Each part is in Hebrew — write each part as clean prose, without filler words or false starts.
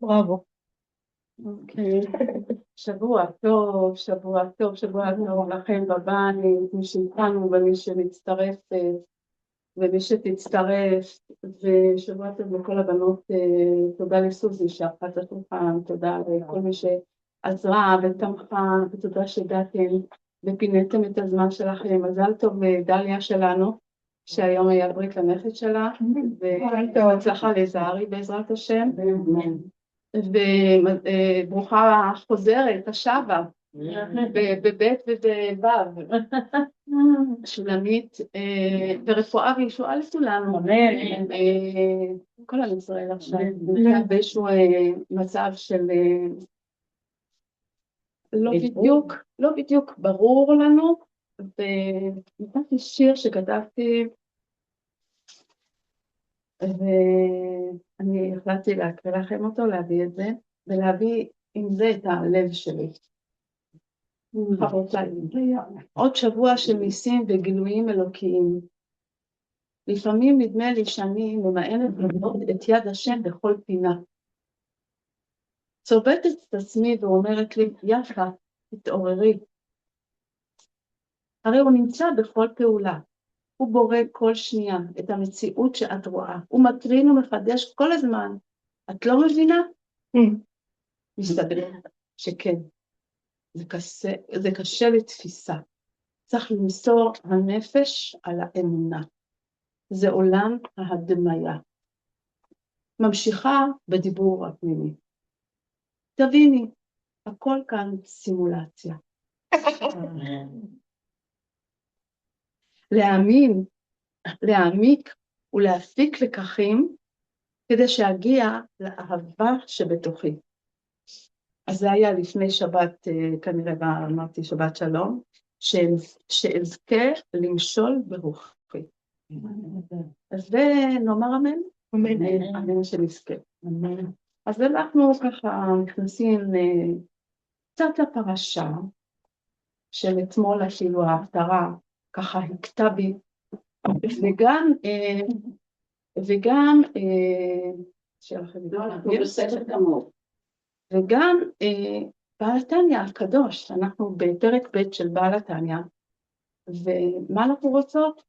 בראבו. אוקיי, שבוע טוב, שבוע טוב, שבוע טוב לכם בבית, מי שאיתנו ומי שמצטרף ומי שתצטרף, ושבוע טוב לכל הבנות, תודה לסוזי שאפת את השולחן, תודה לכל מי שעזרה ותמכה, ותודה שהגעתם ופיניתם את הזמן שלכם. מזל טוב דליה שלנו, שהיום היה ברית לנכד שלה, והצלחה לזהרי בעזרת השם. וברוכה חוזרת, השבה, בבית ובבב, שולמית, ורפואה וישועה לכולנו, כל עם ישראל עכשיו, באיזשהו מצב של לא בדיוק ברור לנו, ונתתי שיר שכתבתי, ואני החלטתי להקריא לכם אותו, להביא את זה, ולהביא עם זה את הלב שלי. חברותיי, עוד שבוע של ניסים וגילויים אלוקיים. לפעמים נדמה לי שאני ממאנת לראות את יד השם בכל פינה. צובטת את עצמי ואומרת לי, יפה, תתעוררי. הרי הוא נמצא בכל פעולה. הוא בורא כל שנייה את המציאות שאת רואה. הוא מקרין ומחדש כל הזמן. את לא מבינה? מסתבר שכן. זה קשה לתפיסה. צריך למסור הנפש על האמונה. זה עולם ההדמיה. ממשיכה בדיבור הפנימי. תביני, הכל כאן סימולציה. להאמין, להעמיק ולהפיק לקחים כדי שאגיע לאהבה שבתוכי. אז זה היה לפני שבת, כנראה אמרתי שבת שלום, שאזכה למשול ברוחי. אז ונאמר אמן? אמן. אמן שנזכה. אמן. אז אנחנו ככה נכנסים קצת לפרשה, של אתמול אפילו ההפטרה ככה הכתה בי, וגם וגם בעל התניא הקדוש, אנחנו בפרק ב' של בעל התניא, ומה אנחנו רוצות?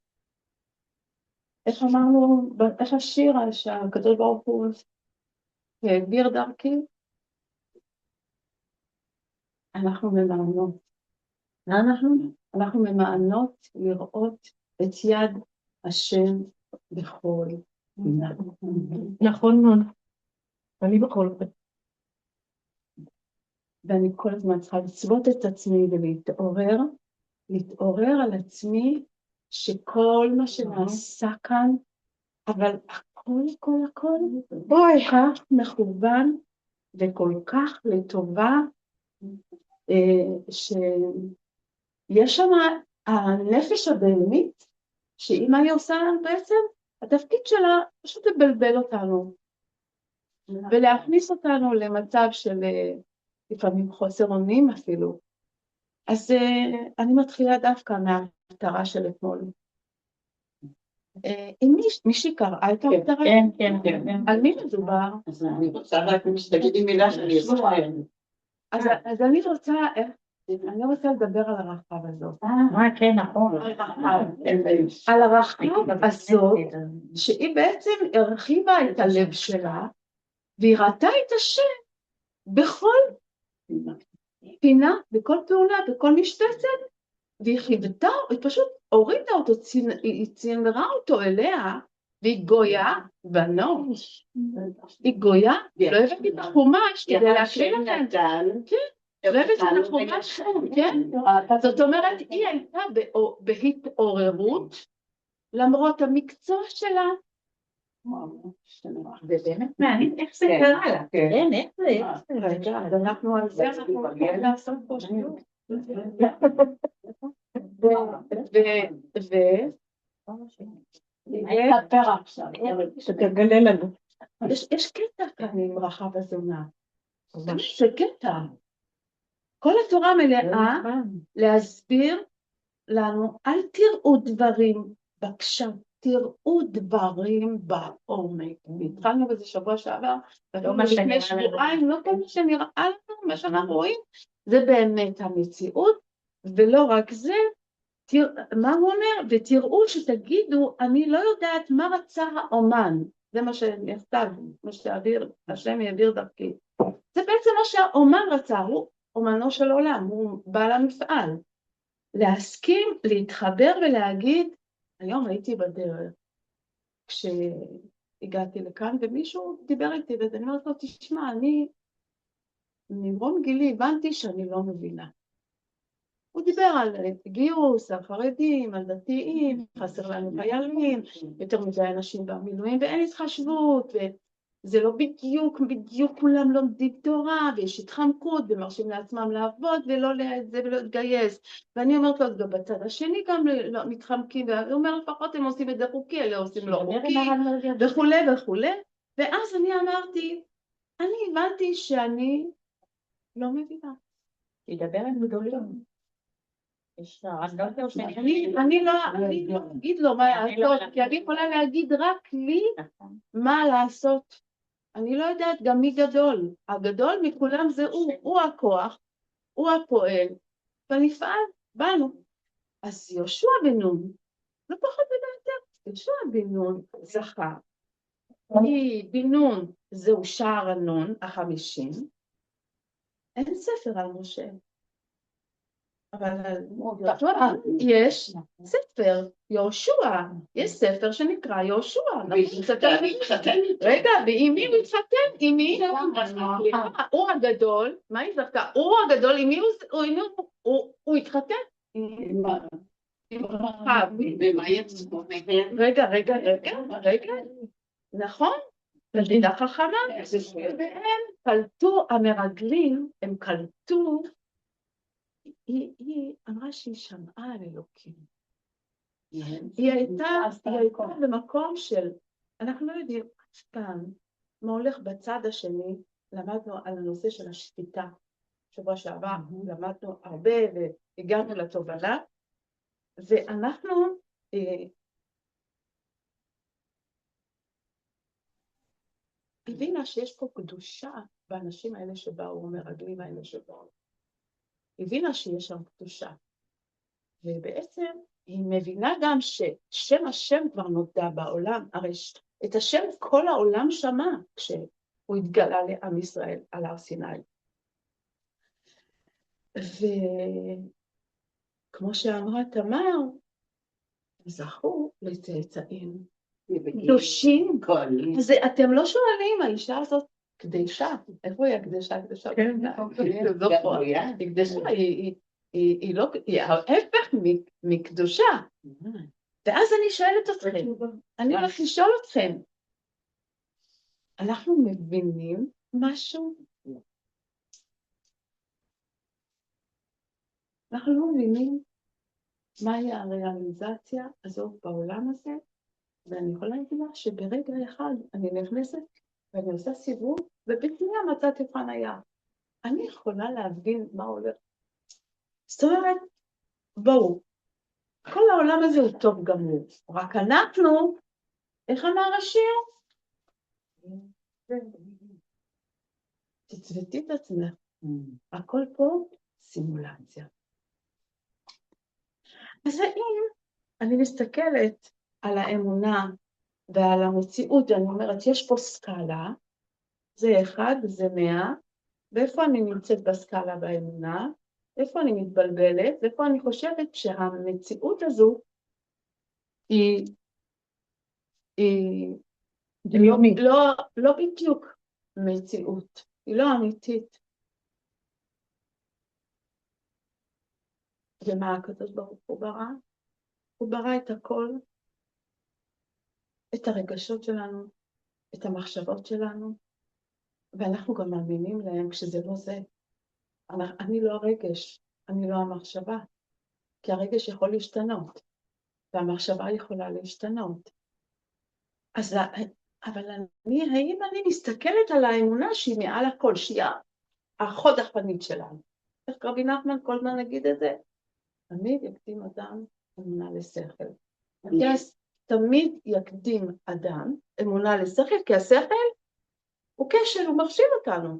איך אמרנו, איך השיר שהקדוש ברוך הוא העביר דרכי? אנחנו ממאנות. מה אנחנו? אנחנו ממאנות לראות את יד השם בכל פינה. נכון מאוד. אני בכל זאת. ואני כל הזמן צריכה לצוות את עצמי להתעורר על עצמי שכל מה שנעשה כאן, אבל הכל, כל כך מכוון וכל כך לטובה, שיש שם הנפש הבהמית, שאם היא עושה לנו בעצם, התפקיד שלה פשוט לבלבל אותנו, ולהכניס אותנו למצב של לפעמים חוסר אונים אפילו. אז אני מתחילה דווקא מההפטרה של אתמול. אם מישהי קראה את ההפטרה? כן. על מי מדובר? אז אני רוצה רק שתגידי מילה שאני אזכר. אז אני רוצה לדבר על הרחב הזאת. כן, נכון. על הרחב הזאת, שהיא בעצם הרחיבה את הלב שלה, והיא ראתה את השם בכל פינה, בכל פעולה, בכל משבצת, והיא חיבתה, היא פשוט הורידה אותו, היא צינרה אותו אליה, והיא גויה בנוש. היא גויה, לא הבאתי את החומש כדי להקריא לכם. כן, לא הבאתי את החומש, כן. זאת אומרת, היא הייתה בהתעוררות, למרות המקצוע שלה. זה באמת מעניין איך זה קרה לה. כן, איך זה? רגע, אז אנחנו על זה, אנחנו הולכים לעשות פה שיעור. שתגלה לנו. יש קטע כאן עם רחב הזונה. זה קטע. כל התורה מלאה להסביר לנו, אל תראו דברים, בבקשה, תראו דברים בעומק. התחלנו בזה שבוע שעבר, לפני שבועיים, לא כל מה שנראה לנו, מה שאנחנו רואים, זה באמת המציאות, ולא רק זה, מה הוא אומר? ותראו שתגידו, אני לא יודעת מה רצה האומן, זה מה שנכתב, מה שהשם יעביר דרכי. זה בעצם מה שהאומן רצה, הוא אומנו של עולם, הוא בעל המפעל. להסכים, להתחבר ולהגיד, היום הייתי בדרך, כשהגעתי לכאן ומישהו דיבר איתי, ואני אומרת לו, תשמע, אני ממרום גילי הבנתי שאני לא מבינה. הוא דיבר על גיוס, על חרדים, על דתיים, חסר לנו חיילים, יותר מדי אנשים במילואים, ואין התחשבות, וזה לא בדיוק כולם לומדים תורה, ויש התחמקות, ומרשים לעצמם לעבוד, ולא לזה ולא להתגייס. ואני אומרת לו, גם בצד השני גם לא מתחמקים, והוא אומר, לפחות הם עושים את זה חוקי, אלה עושים לא חוקי, וכולי וכולי. ואז אני אמרתי, אני הבנתי שאני לא מבינה. ידבר עם גדולים. אני לא אגיד לו מה לעשות, כי אני יכולה להגיד רק לי מה לעשות. אני לא יודעת גם מי גדול. הגדול מכולם זה הוא הכוח, הוא הפועל, ונפעל בנו. אז יהושע בן נון, לא פחות לדעתך, יהושע בן נון זכה. בן נון זהו שער הנון, 50. אין ספר על משה. אבל יש ספר יהושע, יש ספר שנקרא יהושע. רגע, ועם מי הוא התחתן? עם מי? הוא הגדול, מה היא זכתה? הוא הגדול, עם מי הוא התחתן? עם רחב. רגע, נכון? תלמידה חכמה. והם קלטו, המרגלים, הם קלטו, היא אמרה שהיא שמעה על אלוקים. היא הייתה במקום של, אנחנו לא יודעים אף פעם מה הולך בצד השני. למדנו על הנושא של השפיטה. שבוע שעבר למדנו הרבה והגענו לתובנה, ואנחנו הבינה שיש פה קדושה באנשים האלה שבאו, מרגלים האלה שבאו. הבינה שיש שם קדושה, ובעצם היא מבינה גם ששם השם כבר נודע בעולם, הרי את השם כל העולם שמע כשהוא התגלה לעם ישראל על הר סיני. וכמו שאמרה תמר, זכו לצאצאים קדושים. אז אתם לא שואלים, האישה הזאת קדשה, איפה היא הקדשה? כן, היא קדשה, היא לא, היא ההפך מקדושה. ואז אני שואלת אתכם, אני הולכת לשאול אתכם, אנחנו מבינים משהו? אנחנו לא מבינים מהי הריאליזציה הזאת בעולם הזה, ואני יכולה להגיד לך שברגע אחד אני נכנסת ואני עושה סיבוב, ובפנייה מצאתי חניה. אני יכולה להבין מה הולך. זאת אומרת, בואו, כל העולם הזה הוא טוב גמור, רק אנחנו, איך אמר השיר? תצוותי את עצמך, הכל פה סימולציה. אז האם אני מסתכלת על האמונה ועל המציאות, אני אומרת, יש פה סקאלה, זה 1, זה 100, ואיפה אני נמצאת בסקאלה באמונה, איפה אני מתבלבלת, ואיפה אני חושבת שהמציאות הזו היא לא בדיוק מציאות, היא לא אמיתית. ומה הקדוש ברוך הוא ברא? הוא ברא את הכל, את הרגשות שלנו, את המחשבות שלנו, ואנחנו גם מאמינים להם כשזה לא זה. אני לא הרגש, אני לא המחשבה, כי הרגש יכול להשתנות, והמחשבה יכולה להשתנות. אז, אבל האם אני מסתכלת על האמונה שהיא מעל הכל, שהיא החוד החנית שלנו? איך רבי נחמן כל הזמן נגיד את זה? תמיד יקדים אדם אמונה לשכל. אז תמיד יקדים אדם, אמונה לשכל, כי השכל הוא כשל, הוא מכשיל אותנו.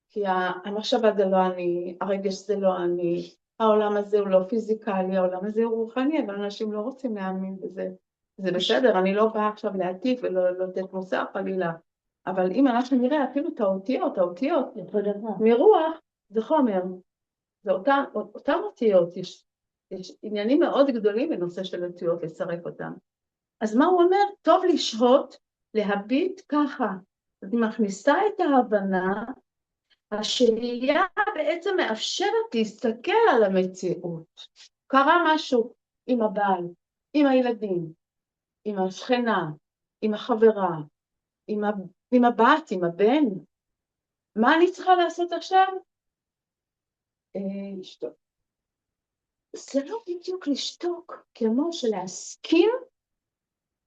כי המחשבה זה לא אני, הרגש זה לא אני, העולם הזה הוא לא פיזיקלי, העולם הזה הוא רוחני, אבל אנשים לא רוצים להאמין בזה. זה בסדר, אני לא באה עכשיו להטיף ולא לתת מוסר חלילה, אבל אם אנחנו נראה אפילו את האותיות מרוח, זה חומר, זה אותם אותיות, יש עניינים מאוד גדולים בנושא של אותיות, לצרף אותם. אז מה הוא אומר? טוב לשהות, להביט ככה. אז היא מכניסה את ההבנה, השהייה בעצם מאפשרת להסתכל על המציאות. קרה משהו עם הבעל, עם הילדים, עם השכנה, עם החברה, עם הבת, עם הבן. מה אני צריכה לעשות עכשיו? לשתוק. זה לא בדיוק לשתוק, כמו שלהסכים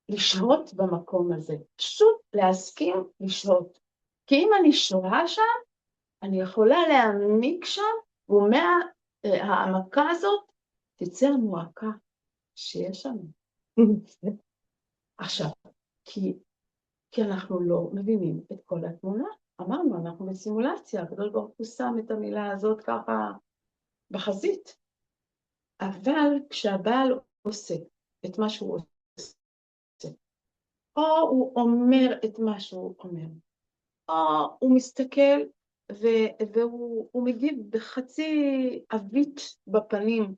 לשהות במקום הזה. פשוט להסכים לשהות. כי אם אני שוהה שם, אני יכולה להעמיק שם, ומהעמקה הזאת תצא המועקה שיש שם. עכשיו, כי אנחנו לא מבינים את כל התמונה. אמרנו, אנחנו בסימולציה, הקדוש ברוך הוא שם את המילה הזאת ככה בחזית. אבל כשהבעל עושה את מה שהוא עושה, או הוא אומר את מה שהוא אומר, או הוא מסתכל והוא מגיב בחצי אבית בפנים,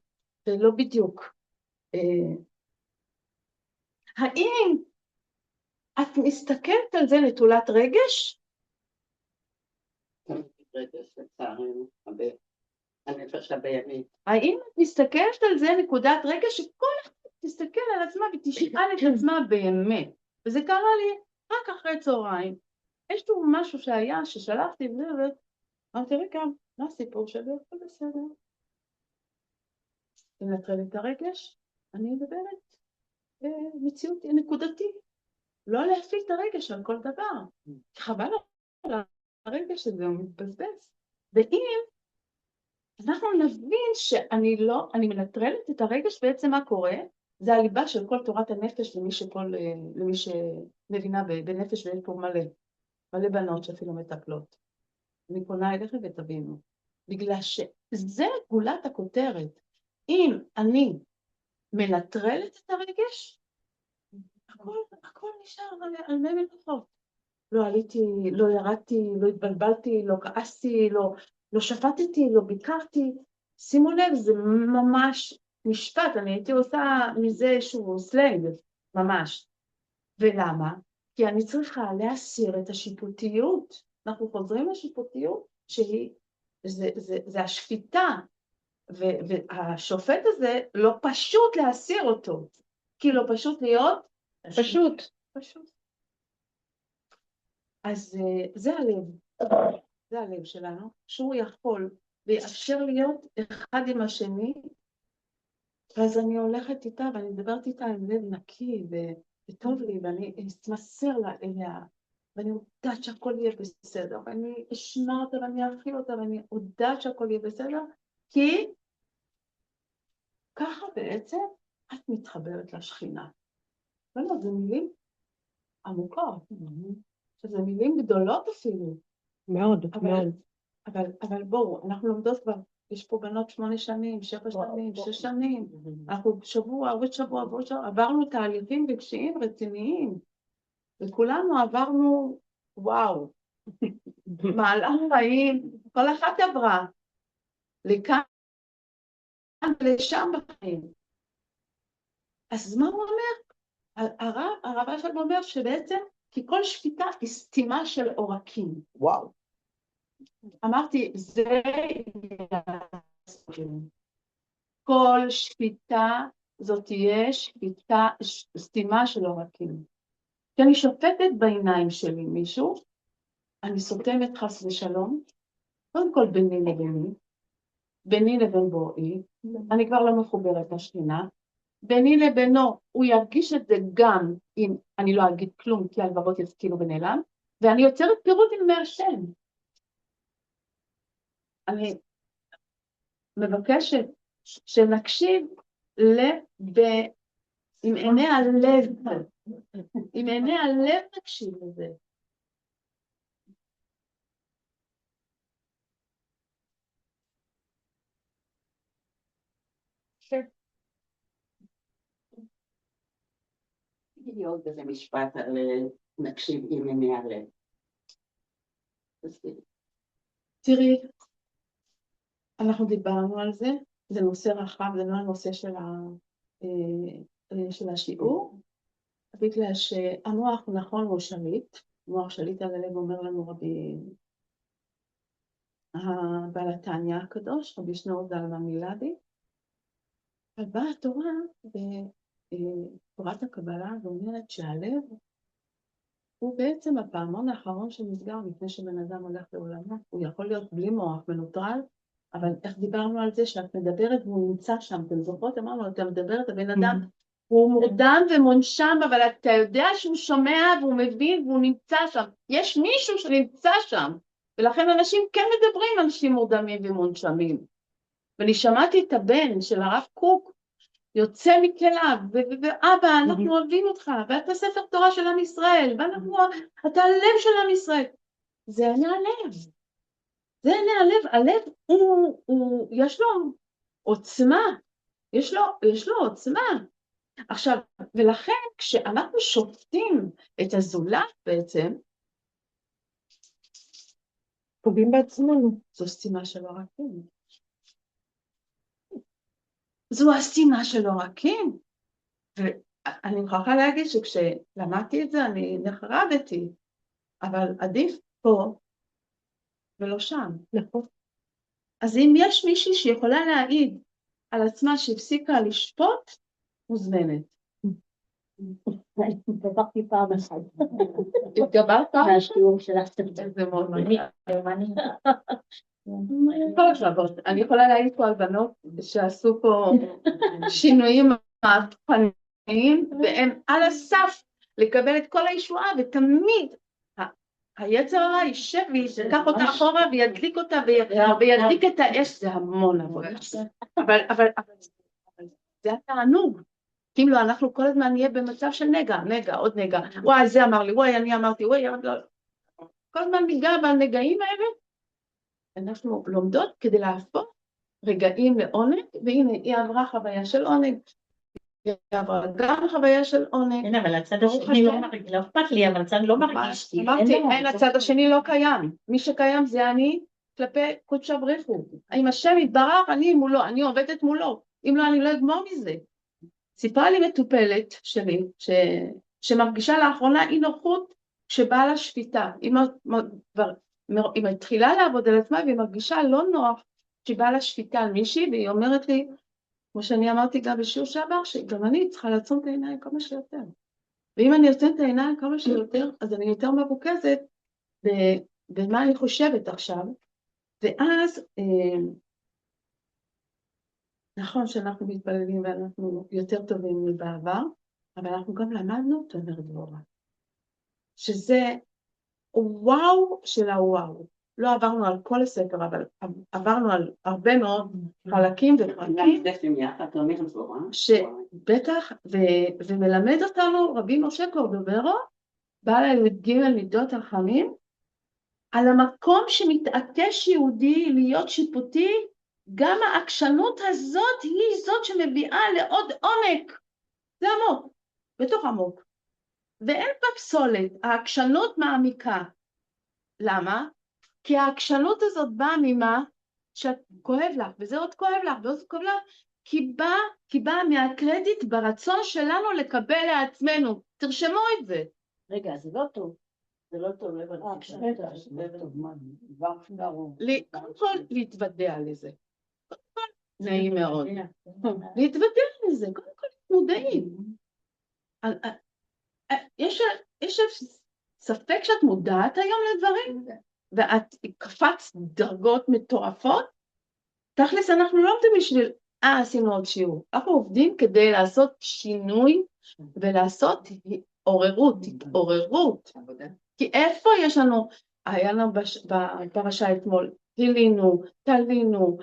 ולא בדיוק. האם את מסתכלת על זה נטולת רגש? רגש, לצערנו, הנפש הבהמית. האם את מסתכלת על זה נקודת רגש שכל אחד תסתכל על עצמה ותשאל את עצמה באמת? וזה קרה לי רק אחרי צהריים. יש לו משהו שהיה, ששלחתי את זה, ואמרתי, רגע, מה הסיפור שלי? הכל בסדר. לנטרל את הרגש, אני מדברת במציאות נקודתי. לא להפעיל את הרגש על כל דבר. חבל על הרגש הזה, הוא מתבזבז. ואם אנחנו נבין שאני לא, אני מנטרלת את הרגש, בעצם מה קורה? זה הליבה של כל תורת הנפש למי שמבינה בנפש, ויש פה מלא בנות שאפילו מטפלות. אני פונה אליכם ותבינו. בגלל שזה גולת הכותרת. אם אני מנטרלת את הרגש, הכל נשאר על מי מנוחות. לא עליתי, לא ירדתי, לא התבלבלתי, לא כעסתי, לא שפטתי, לא ביקרתי. שימו לב, זה ממש משפט, אני הייתי עושה מזה איזשהו סלנג, ממש. ולמה? כי אני צריכה להסיר את השיפוטיות. אנחנו חוזרים לשיפוטיות, זה השפיטה. והשופט הזה לא פשוט להסיר אותו, כי לא פשוט להיות פשוט. אז זה הלב שלנו, שהוא יכול ויאפשר להיות אחד עם השני, ואז אני הולכת איתה ואני מדברת איתה עם לב נקי וטוב לי, ואני אתמסר לה אליה, ואני יודעת שהכל יהיה בסדר, ואני אשמע אותה ואני ארחיב אותה, ואני יודעת שהכל יהיה בסדר, כי ככה בעצם את מתחברת לשכינה. לא, זה מילים עמוקות, שזה מילים גדולות אפילו. מאוד, מאוד. אבל בואו, אנחנו לומדות כבר, יש פה בנות 8 שנים, 7 שנים, 6 שנים, אנחנו שבוע, עברנו תהליכים רגשיים רציניים, וכולנו עברנו, וואו, מהלך חיים, כל אחת עברה, לכאן ולשם בחיים. אז מה הוא אומר? הרב אשל אומר שבעצם, כי כל שפיטה היא סתימה של עורקים. וואו. אמרתי, זה כל שפיטה זאת תהיה סתימה של עורקים. כשאני שופטת בעיניים שלי מישהו, אני סותמת חס ושלום, קודם כל ביני לבין בוראי, אני כבר לא מחוברת לשכינה, ביני לבינו, הוא ירגיש את זה גם אם אני לא אגיד כלום, כי הלבבות יזכינו ונעלם, ואני יוצרת פירוט עם מהשם. אני מבקשת שנקשיב עם עיני הלב, עם עיני הלב נקשיב לזה. תגידי עוד איזה משפט על נקשיב עם עיני הלב. תראי, אנחנו דיברנו על זה, זה נושא רחב, זה לא הנושא של השיעור, בגלל שהמוח נכון הוא שליט, מוח שליט על הלב אומר לנו רבי הבעל התניא הקדוש, רבי שניאור זלמן מלאדי, אבל באה התורה בתורת הקבלה ואומרת שהלב הוא בעצם הפעמון האחרון שנסגר לפני שבן אדם הולך לעולמו. הוא יכול להיות בלי מוח מנוטרל, אבל איך דיברנו על זה שאת מדברת והוא נמצא שם, אתם זוכרות? אמרנו, אתה מדברת, הבן אדם הוא מורדם ומונשם, אבל אתה יודע שהוא שומע והוא מבין והוא נמצא שם. יש מישהו שנמצא שם, ולכן אנשים כן מדברים, אנשים מורדמים ומונשמים. ואני שמעתי את הבן של הרב קוק, יוצא מכליו, ואבא, אנחנו אוהבים אותך, ואתה ספר תורה של עם ישראל, אתה הלב של עם ישראל. זה עיני הלב. זה עיני הלב. הלב יש לו עוצמה. יש לו עוצמה. עכשיו, ולכן כשאנחנו שופטים את הזולת בעצם, פוגעים בעצמנו. זו סתימה שלא רכים. זו הסתימה שלא רכים. ואני מוכרחה להגיד שכשלמדתי את זה אני נחרדתי, אבל עדיף פה ולא שם. נכון. אז אם יש מישהי שיכולה להעיד על עצמה שהפסיקה לשפוט, מוזמנת. התגברתי פעם אחת. התגברת? מהשיעור שלך. זה מאוד מעניין. כל הכבוד. אני יכולה להעיד פה על בנות שעשו פה שינויים מהפכניים, והם על הסף לקבל את כל הישועה, ותמיד היצר הרע יישב ויקח אותה אחורה וידליק אותה וידליק את האש. זה המון עבודה. אבל זה התענוג. כי אם לא, אנחנו כל הזמן נהיה במצב של נגע, עוד נגע. וואי, זה אמר לי, וואי, אני אמרתי, וואי, כל הזמן ניגע בנגעים האלה. אנחנו לומדות כדי להפוך רגעים לעונג, והנה היא עברה חוויה של עונג, היא עברה גם חוויה של עונג. כן, אבל הצד השני לא מרגיש, לא אכפת לי, אבל הצד לא מרגיש. אמרתי, אין, הצד השני לא קיים. מי שקיים זה אני כלפי קודשא בריך הוא. אם השם יתברך, אני מולו, אני עובדת מולו. אם לא, אני לא אגמור מזה. סיפרה לי מטופלת שלי, שמרגישה לאחרונה אי נוחות שבאה לשפיטה. היא התחילה לעבוד על עצמה והיא מרגישה לא נוח שהיא באה לשפיטה על מישהי, והיא אומרת לי, כמו שאני אמרתי גם בשיעור שעבר, שגם אני צריכה לעצום את העיניים כמה שיותר. ואם אני עוצמת את העיניים כמה שיותר, אז אני יותר מרוכזת במה אני חושבת עכשיו. ואז, נכון שאנחנו מתפללים ואנחנו יותר טובים מבעבר, אבל אנחנו גם למדנו את אומר דבורה. שזה וואו של הוואו. לא עברנו על כל הספר, אבל עברנו על הרבה מאוד חלקים ופרקים. שבטח, ומלמד אותנו רבי משה קורדוברו, בעל הי"ג מידות הרחמים, על המקום שמתעקש יהודי להיות שיפוטי, גם העקשנות הזאת היא זאת שמביאה לעוד עומק. זה עמוק, בתוך עמוק. ואין בפסולת, העקשנות מעמיקה. למה? כי העקשנות הזאת באה ממה? שאת כואב לך, וזה עוד כואב לך, וזה כואב לך, כי באה מהקרדיט ברצון שלנו לקבל לעצמנו. תרשמו את זה. רגע, זה לא טוב. זה לא טוב, לא טוב. קודם כל להתוודע לזה. נעים מאוד. להתוודע לזה, קודם כל מודעים. יש ספק שאת מודעת היום לדברים, ואת קפצת דרגות מטורפות, תכלס אנחנו לא עובדים בשביל, עשינו עוד שיעור. אנחנו עובדים כדי לעשות שינוי, ולעשות התעוררות. כי איפה יש לנו, היה לנו בפרשה אתמול, תלינו,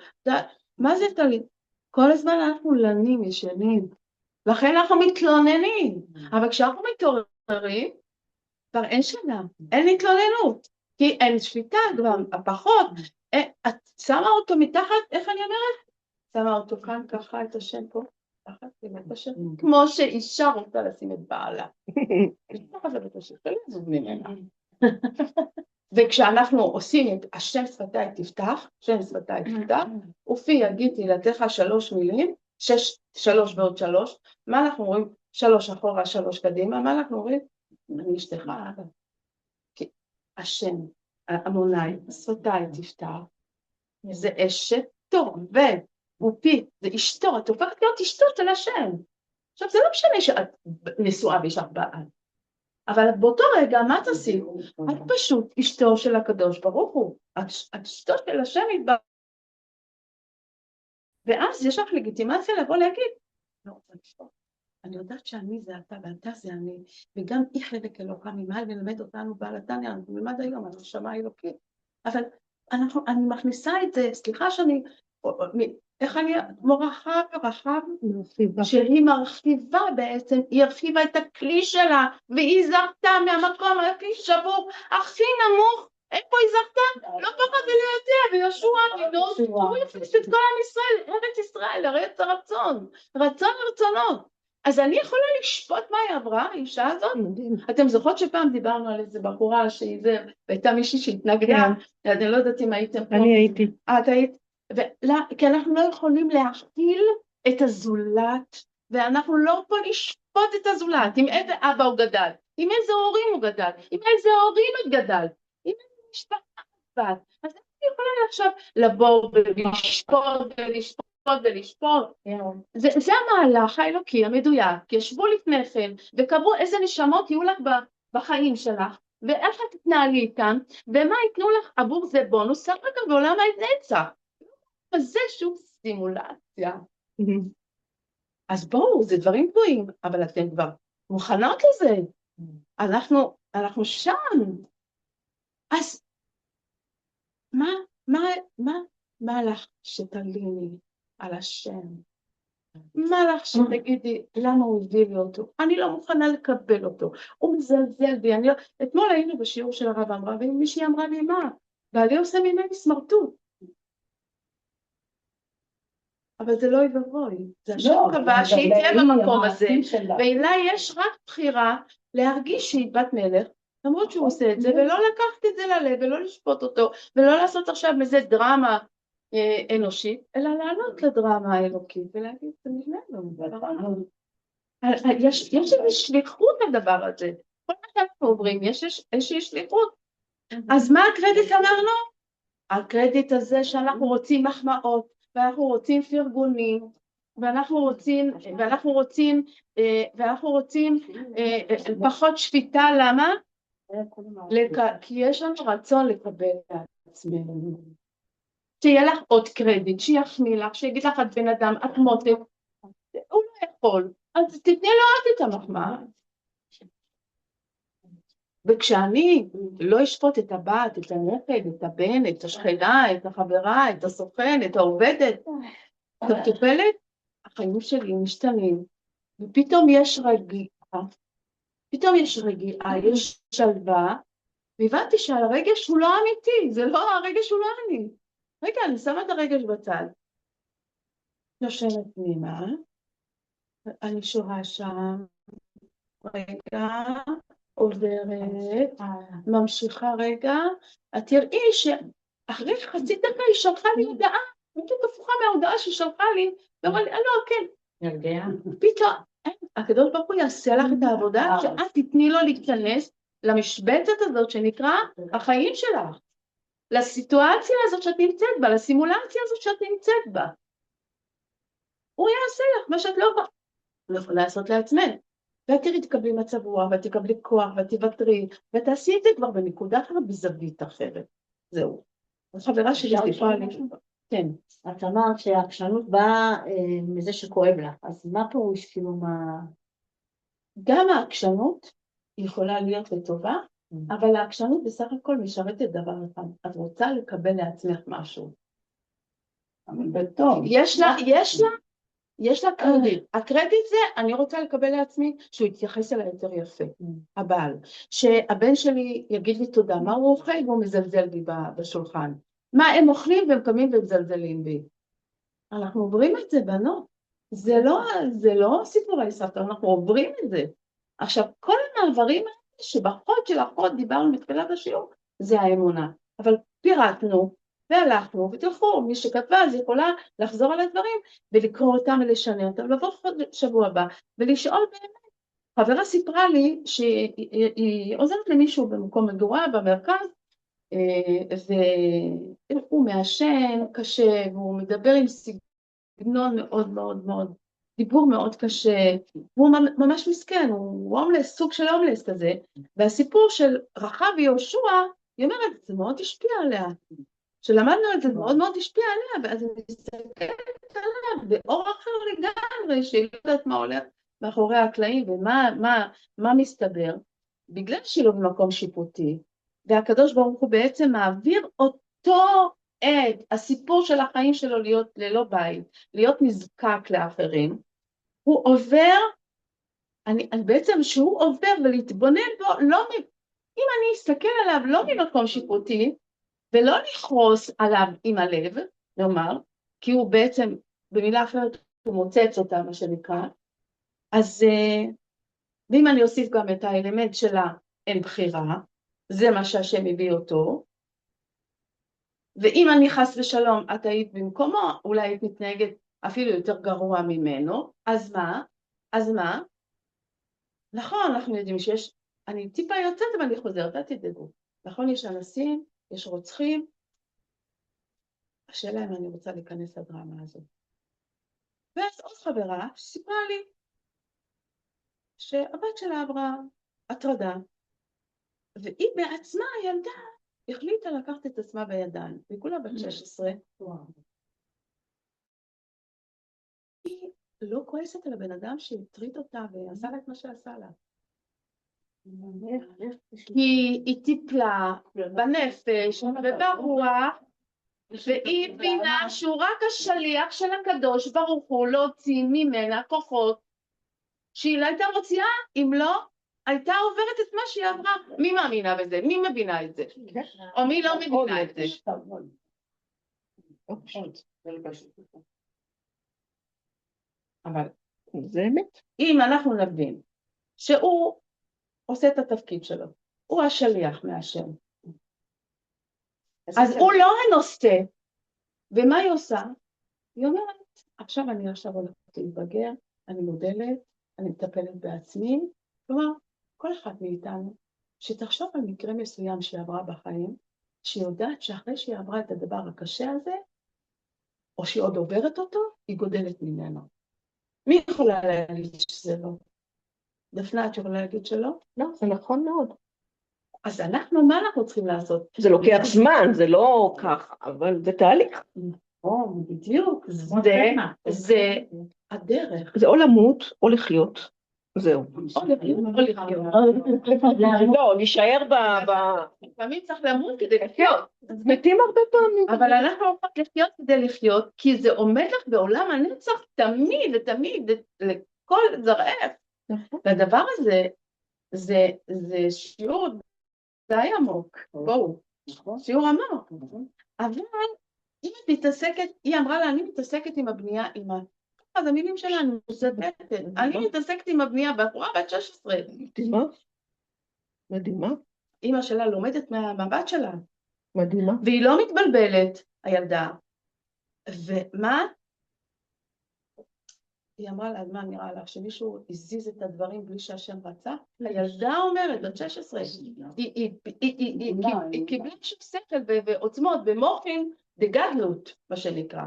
מה זה תלינו? כל הזמן אנחנו לנים, ישנים, לכן אנחנו מתלוננים, אבל כשאנחנו מתעוררים, כבר אין שנה, אין התלוננות, כי אין שפיטה כבר, הפחות, את שמה אותו מתחת, איך אני אומרת? שמה אותו כאן ככה את השם פה, ככה, את השם, כמו שאישה רוצה לשים את בעלה. ככה זה בית השם, לא לזוז ממנה. וכשאנחנו עושים את השם שפתיי תפתח, שם שפתיי תפתח, ופי יגיד תהילתך 3 מילים, 3 ועוד 3, מה אנחנו רואים? 3 אחורה, 3 קדימה, מה אנחנו רואים? אני אשתך, כי השם, המוני, שפתיי תפתח, זה אשת תור, ופי, זה אשתו, את הופכת להיות אשתו של השם. עכשיו זה לא משנה שאת נשואה ויש לך בעל, אבל באותו רגע מה תעשי? את פשוט אשתו של הקדוש ברוך הוא, את אשתו של השם יתברך, ואז יש לך לגיטימציה לבוא להגיד, לא רוצה לשתות, אני יודעת שאני זה אתה ואתה זה אני, וגם איך לבק אלוקה ממעל ולמד אותנו בעל התניא, אנחנו נלמד היום, אנחנו שמע אלוקית, אבל אני מכניסה את זה, סליחה שאני, איך אני מורחה ורחב, שהיא מרחיבה בעצם, היא הרחיבה את הכלי שלה, והיא זרתה מהמקום הכי שבור, הכי נמוך, איפה היא זרתה? לא פחות ולא יותר, ויהושע בנו, הוא יפיס את כל עם ישראל, ארץ ישראל, ארץ הרצון, רצון ורצונות. אז אני יכולה לשפוט מה היא עברה, האישה הזאת? אתם זוכרות שפעם דיברנו על איזה בחורה שהיא זה, והייתה מישהי שהתנגדה, אני לא יודעת אם הייתם פה. אני הייתי. את היית, כי אנחנו לא יכולים להכיל את הזולת, ואנחנו לא פה לשפוט את הזולת, עם איזה אבא הוא גדל, עם איזה הורים הוא גדל, עם איזה הורים את גדל, עם איזה משפחה בת, אז אני יכולה עכשיו לבוא ולשפוט ולשפוט ולשפוט, זה המהלך האלוקי המדויק, ישבו לפני כן וקבעו איזה נשמות יהיו לך בחיים שלך, ואיך את תתנהלי איתם, ומה ייתנו לך עבור זה בונוס, רק בעולם הנצח. אז זה שוב סימולציה. אז בואו, זה דברים גבוהים, אבל אתם כבר מוכנות לזה. אנחנו שם. אז מה לך שתליני על השם? מה לך שתגידי, למה הוא הביא לי אותו? אני לא מוכנה לקבל אותו. הוא מזלזל בי. אתמול היינו בשיעור של הרב אמרה, ומישהי אמרה לי, מה? בעלי עושה ממני סמרטוט. אבל זה לא יבואי. זה השם קבע שהיא תהיה במקום הזה, ואילה יש רק בחירה להרגיש שהיא בת מלך, למרות שהוא עושה את זה, ולא לקחת את זה ללב, ולא לשפוט אותו, ולא לעשות עכשיו מזה דרמה אנושית, אלא לענות לדרמה האלוקית, ולהגיד, זה נשמע לנו. יש איזו שליחות לדבר הזה. כל מה שאנחנו עוברים, יש איזושהי שליחות. אז מה הקרדיט אמרנו? הקרדיט הזה שאנחנו רוצים מחמאות, ואנחנו רוצים פרגונים, ואנחנו רוצים פחות שפיטה, למה? כי יש לנו רצון לקבל לעצמנו. שיהיה לך עוד קרדיט, שיחמיא לך, שיגיד לך את בן אדם, את מותק, הוא לא יכול, אז תתני לו עוד את המחמאה. וכשאני לא אשפוט את הבת, את הנכד, את הבן, את השכנה, את החברה, את הסוכן, את העובדת, את המטופלת, החיים שלי משתנים, ופתאום יש רגיעה, יש שלווה, והבנתי שהרגש הוא לא אמיתי, זה לא, הרגש הוא לא אני. רגע, אני שמה את הרגש בצד. יושבת פנימה, אני שוהה שם, רגע, עוברת, ממשיכה רגע, את תראי שאחרי חצי דקה היא שלחה לי הודעה, בדיוק הפוכה מההודעה שהיא שלחה לי, ואמרה לי, לא, כן. פתאום, הקדוש ברוך הוא יעשה לך את העבודה, שאת תתני לו להיכנס למשבצת הזאת שנקרא החיים שלך, לסיטואציה הזאת שאת נמצאת בה, לסימולציה הזאת שאת נמצאת בה. הוא יעשה לך מה שאת לא יכולה לעשות לעצמך. ותראי, תקבלי מצב רוח, ותקבלי כוח, ותוותרי, ותעשי את זה כבר בנקודה אחרת, בזווית אחרת. זהו. חברה שלי סיפרה לי. כן. את אמרת שהעקשנות באה מזה שכואב לך, אז מה פירוש כאילו מה... גם העקשנות יכולה להיות לטובה, אבל העקשנות בסך הכל משרתת דבר אחד. את רוצה לקבל לעצמך משהו. אבל בטוב. יש לה קרדיט. הקרדיט זה, אני רוצה לקבל לעצמי שהוא יתייחס אליי יותר יפה, הבעל. שהבן שלי יגיד לי תודה, מה הוא אוכל והוא מזלזל בי בשולחן. מה הם אוכלים והם קמים ומזלזלים בי. אנחנו עוברים את זה, בנות. זה לא סיפורי סבתא, אנחנו עוברים את זה. עכשיו, כל המעברים האלה שבחוד של החוד דיברנו מתחילת השיעור, זה האמונה. אבל פירטנו והלכנו, ותלכו, מי שכתבה אז יכולה לחזור על הדברים ולקרוא אותם ולשנה אותם, לבוא שבוע הבא ולשאול באמת. חברה סיפרה לי שהיא עוזרת למישהו במקום מגורה במרכז, והוא מעשן קשה, והוא מדבר עם סגנון מאוד מאוד מאוד, דיבור מאוד קשה, והוא ממש מסכן, הוא הומלס, סוג של הומלס כזה, והסיפור של רחב ויהושע, היא אומרת, זה מאוד השפיע עליה, שלמדנו את זה, מאוד מאוד השפיע עליה, ואז היא מסתכלת עליו באור אחר לגמרי, שהיא לא יודעת מה הולך מאחורי הקלעים, ומה מסתבר, בגלל שהיא לא במקום שיפוטי, והקדוש ברוך הוא בעצם מעביר אותו את הסיפור של החיים שלו להיות ללא בית, להיות נזקק לאחרים, הוא עובר, בעצם שהוא עובר ולהתבונן בו, אם אני אסתכל עליו לא ממקום שיפוטי, ולא לכרוס עליו עם הלב, נאמר, כי הוא בעצם, במילה אחרת, הוא מוצץ אותה, מה שנקרא, אז ואם אני אוסיף גם את האלמנט שלה, אין בחירה, זה מה שהשם הביא אותו, ואם אני חס ושלום, את היית במקומו, אולי היית מתנהגת אפילו יותר גרוע ממנו, אז מה? אז מה? נכון, אנחנו יודעים שיש, אני טיפה יוצאת אבל אני חוזרת, אל תדאגו. נכון, יש אנסים, יש רוצחים, השאלה אם אני רוצה להיכנס לדרמה הזאת. ואז עוד חברה סיפרה לי שהבת שלה עברה הטרדה, והיא בעצמה, הילדה, החליטה לקחת את עצמה בידיים, והיא כולה בת 16. היא לא כועסת על הבן אדם שהטריד אותה ועשה לה את מה שעשה לה. היא טיפלה בנפש וברוח, והיא הבינה שהוא רק השליח של הקדוש ברוך הוא להוציא ממנה כוחות שהיא לא הייתה מוציאה, אם לא הייתה עוברת את מה שהיא עברה. מי מאמינה בזה? מי מבינה את זה? או מי לא מבינה את זה? אבל זה אמת. אם אנחנו נבין שהוא עושה את התפקיד שלו, הוא השליח מהשם, אז הוא לא הנושא. ומה היא עושה? היא אומרת, עכשיו אני הולכת להתבגר, אני מודלת, אני מטפלת בעצמי. כלומר, כל אחד מאיתנו שתחשוב על מקרה מסוים שהיא עברה בחיים, שהיא יודעת שאחרי שהיא עברה את הדבר הקשה הזה, או שהיא עוד עוברת אותו, היא גודלת ממנו. מי יכולה להגיד שזה לא? דפנה, את יכולה להגיד שלא? לא, זה נכון מאוד. אז מה אנחנו צריכים לעשות? זה לוקח זמן, זה לא כך, אבל זה תהליך. בדיוק, זה הדרך. זה או למות או לחיות, זהו. או לחיות. לא, נשאר לפעמים צריך למות כדי לחיות. מתים הרבה פעמים. אבל אנחנו הולכות לחיות כדי לחיות, כי זה עומד לך בעולם הנצח תמיד ותמיד, לכל זרעך. והדבר הזה, זה שיעור די עמוק. בואו, שיעור עמוק. אבל אם את מתעסקת, היא אמרה לה, אני מתעסקת עם הבנייה, אז המילים שלה, אני מתעסקת עם הבנייה, בחורה בת 16. מדהימה. מדהימה. אמא שלה לומדת מהמבט שלה. מדהימה. והיא לא מתבלבלת, הילדה. ומה? היא אמרה לה, מה נראה לך, שמישהו הזיז את הדברים בלי שהשם רצה? הילדה אומרת, בת 16, היא קיבלה שכל ועוצמות במוחין דגדלות, מה שנקרא.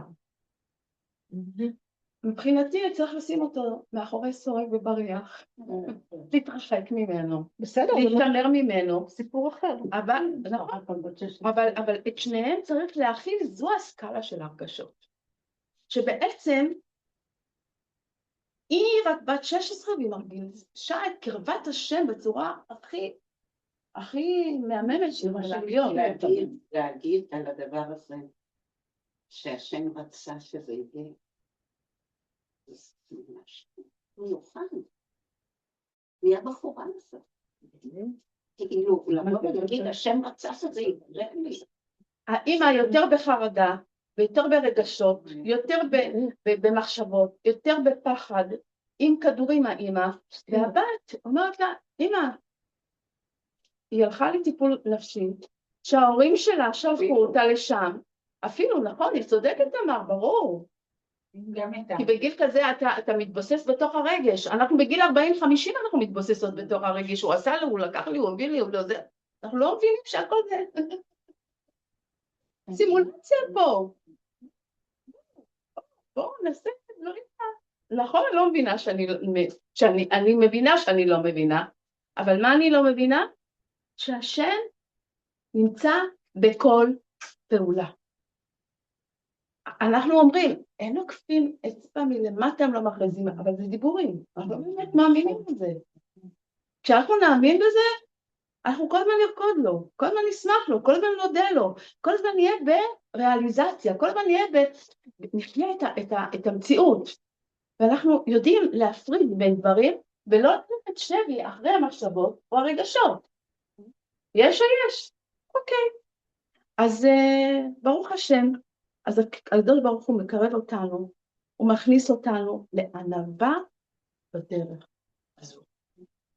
מבחינתי צריך לשים אותו מאחורי סורג ובריח, להתרחק ממנו, בסדר, להשתמר ממנו. סיפור אחר. אבל את שניהם צריך להכיל, זו הסקאלה של הרגשות. שבעצם היא רק בת 16 והיא מרגישה את קרבת השם בצורה הכי מהממת של להיות. להגיד על הדבר הזה שהשם רצה שזה יהיה. זה ממש מיוחד. מי הבחורה הזאת? כאילו, למה ולהגיד, השם רצה שזה יתראה לי. האמא יותר בחרדה, ויותר ברגשות, יותר במחשבות, יותר בפחד, עם כדורים האמא, והבת אומרת לה, אמא, היא הלכה לטיפול נפשי, שההורים שלה שלחו אותה לשם, אפילו, נכון, היא צודקת אמר, ברור. כי בגיל כזה אתה מתבוסס בתוך הרגש, אנחנו בגיל 40-50 אנחנו מתבוססות בתוך הרגש, הוא עשה לי, הוא לקח לי, הוא הביא לי, הוא לא זה, אנחנו לא מבינים שהכל זה סימולציה פה. בואו נעשה את דברים. נכון, אני לא מבינה אני מבינה שאני לא מבינה, אבל מה אני לא מבינה? שהשם נמצא בכל פעולה. אנחנו אומרים, אין עוקפים אצבע מלמטה, הם לא מכריזים, אבל זה דיבורים, אנחנו לא באמת מאמינים בזה. כשאנחנו נאמין בזה, אנחנו כל הזמן נרקוד לו, כל הזמן נשמח לו, כל הזמן נודה לו, כל הזמן נהיה בריאליזציה, כל הזמן נהיה נחיה את המציאות, ואנחנו יודעים להפריד בין דברים, ולא לתת שבי אחרי המחשבות או הרגשות. יש או יש? אוקיי. אז ברוך השם, אז הקדוש ברוך הוא מקרב אותנו, הוא מכניס אותנו לענווה בדרך הזו.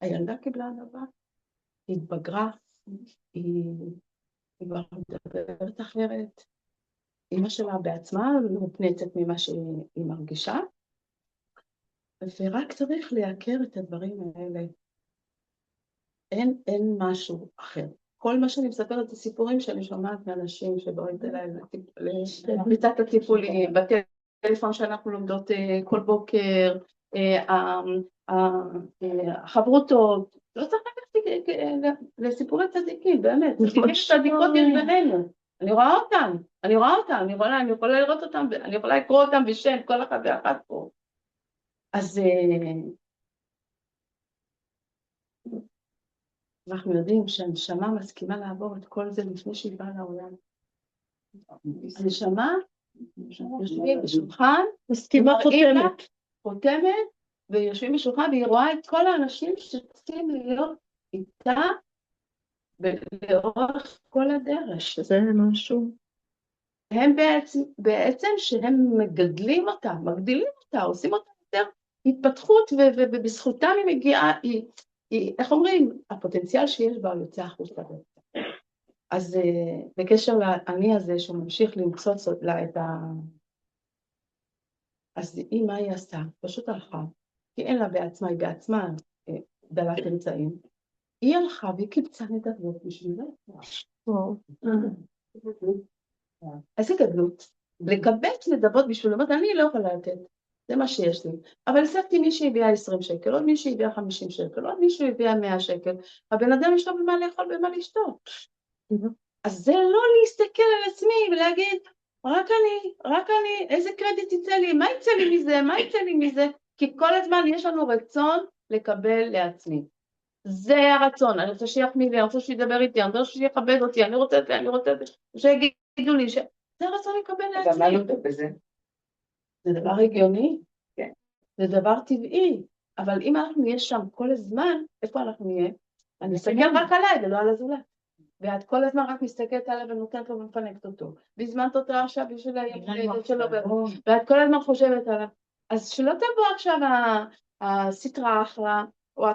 הילדה קיבלה ענווה, היא התבגרה, היא כבר מדברת אחרת, אמא שלה בעצמה מופנצת ממה שהיא מרגישה, ורק צריך להכיר את הדברים האלה. אין משהו אחר. כל מה שאני מספרת, הסיפורים שאני שומעת מאנשים שבאים אליי לקבוצת הטיפולים, בטלפון שאנחנו לומדות כל בוקר, החברותות, לא צריך ללכת לסיפורי צדיקים, באמת, צדיקות יש בינינו, אני רואה אותם, אני יכולה לראות אותם, אני יכולה לקרוא אותם בשם כל אחד ואחת פה. אז אנחנו יודעים שהנשמה מסכימה לעבור את כל זה לפני שהיא באה לעולם. הנשמה יושבים בשולחן, מסכימה חותמת, ויושבים בשולחן, והיא רואה את כל האנשים שצריכים להיות איתה לאורך כל הדרך. שזה משהו. הם בעצם שהם מגדלים אותה, מגדילים אותה, עושים אותה יותר התפתחות, ובזכותם היא מגיעה, איך אומרים, הפוטנציאל שיש בה יוצא החוצה. אז בקשר לעני הזה שהוא ממשיך למצוץ לה את אז מה היא עשתה? פשוט הלכה, כי אין לה בעצמה, היא בעצמה דלת אמצעים. היא הלכה והיא קיבצה נדבות בשביל זה. איזה גדלות. לקבץ נדבות בשביל לומר, אני לא יכולה לתת, זה מה שיש לי. אבל השגתי מישהי הביאה 20 שקל, עוד מישהי הביאה 50 שקל, עוד מישהי הביאה 100 שקל. הבן אדם יש לו במה לאכול, במה לשתות. אז זה לא להסתכל על עצמי ולהגיד, רק אני, איזה קרדיט יצא לי, מה יצא לי מזה, כי כל הזמן יש לנו רצון לקבל לעצמי. זה הרצון, אני רוצה שיחמיא לי, אני רוצה שידבר איתי, אני רוצה שיכבד אותי, אני רוצה את זה, שיגידו לי, זה הרצון לקבל לעצמי. אבל מה לא טוב בזה? זה דבר הגיוני, כן. זה דבר טבעי, אבל אם אנחנו נהיה שם כל הזמן, איפה אנחנו נהיה? אני אסתכל רק עליי ולא על הזולת. ואת כל הזמן רק מסתכלת עליו ונותנת לו ומפנקת אותו, והזמנת אותה עכשיו בשביל הילד שלו, ואת כל הזמן חושבת עליו, אז שלא תבוא עכשיו הסטרה אחלה, או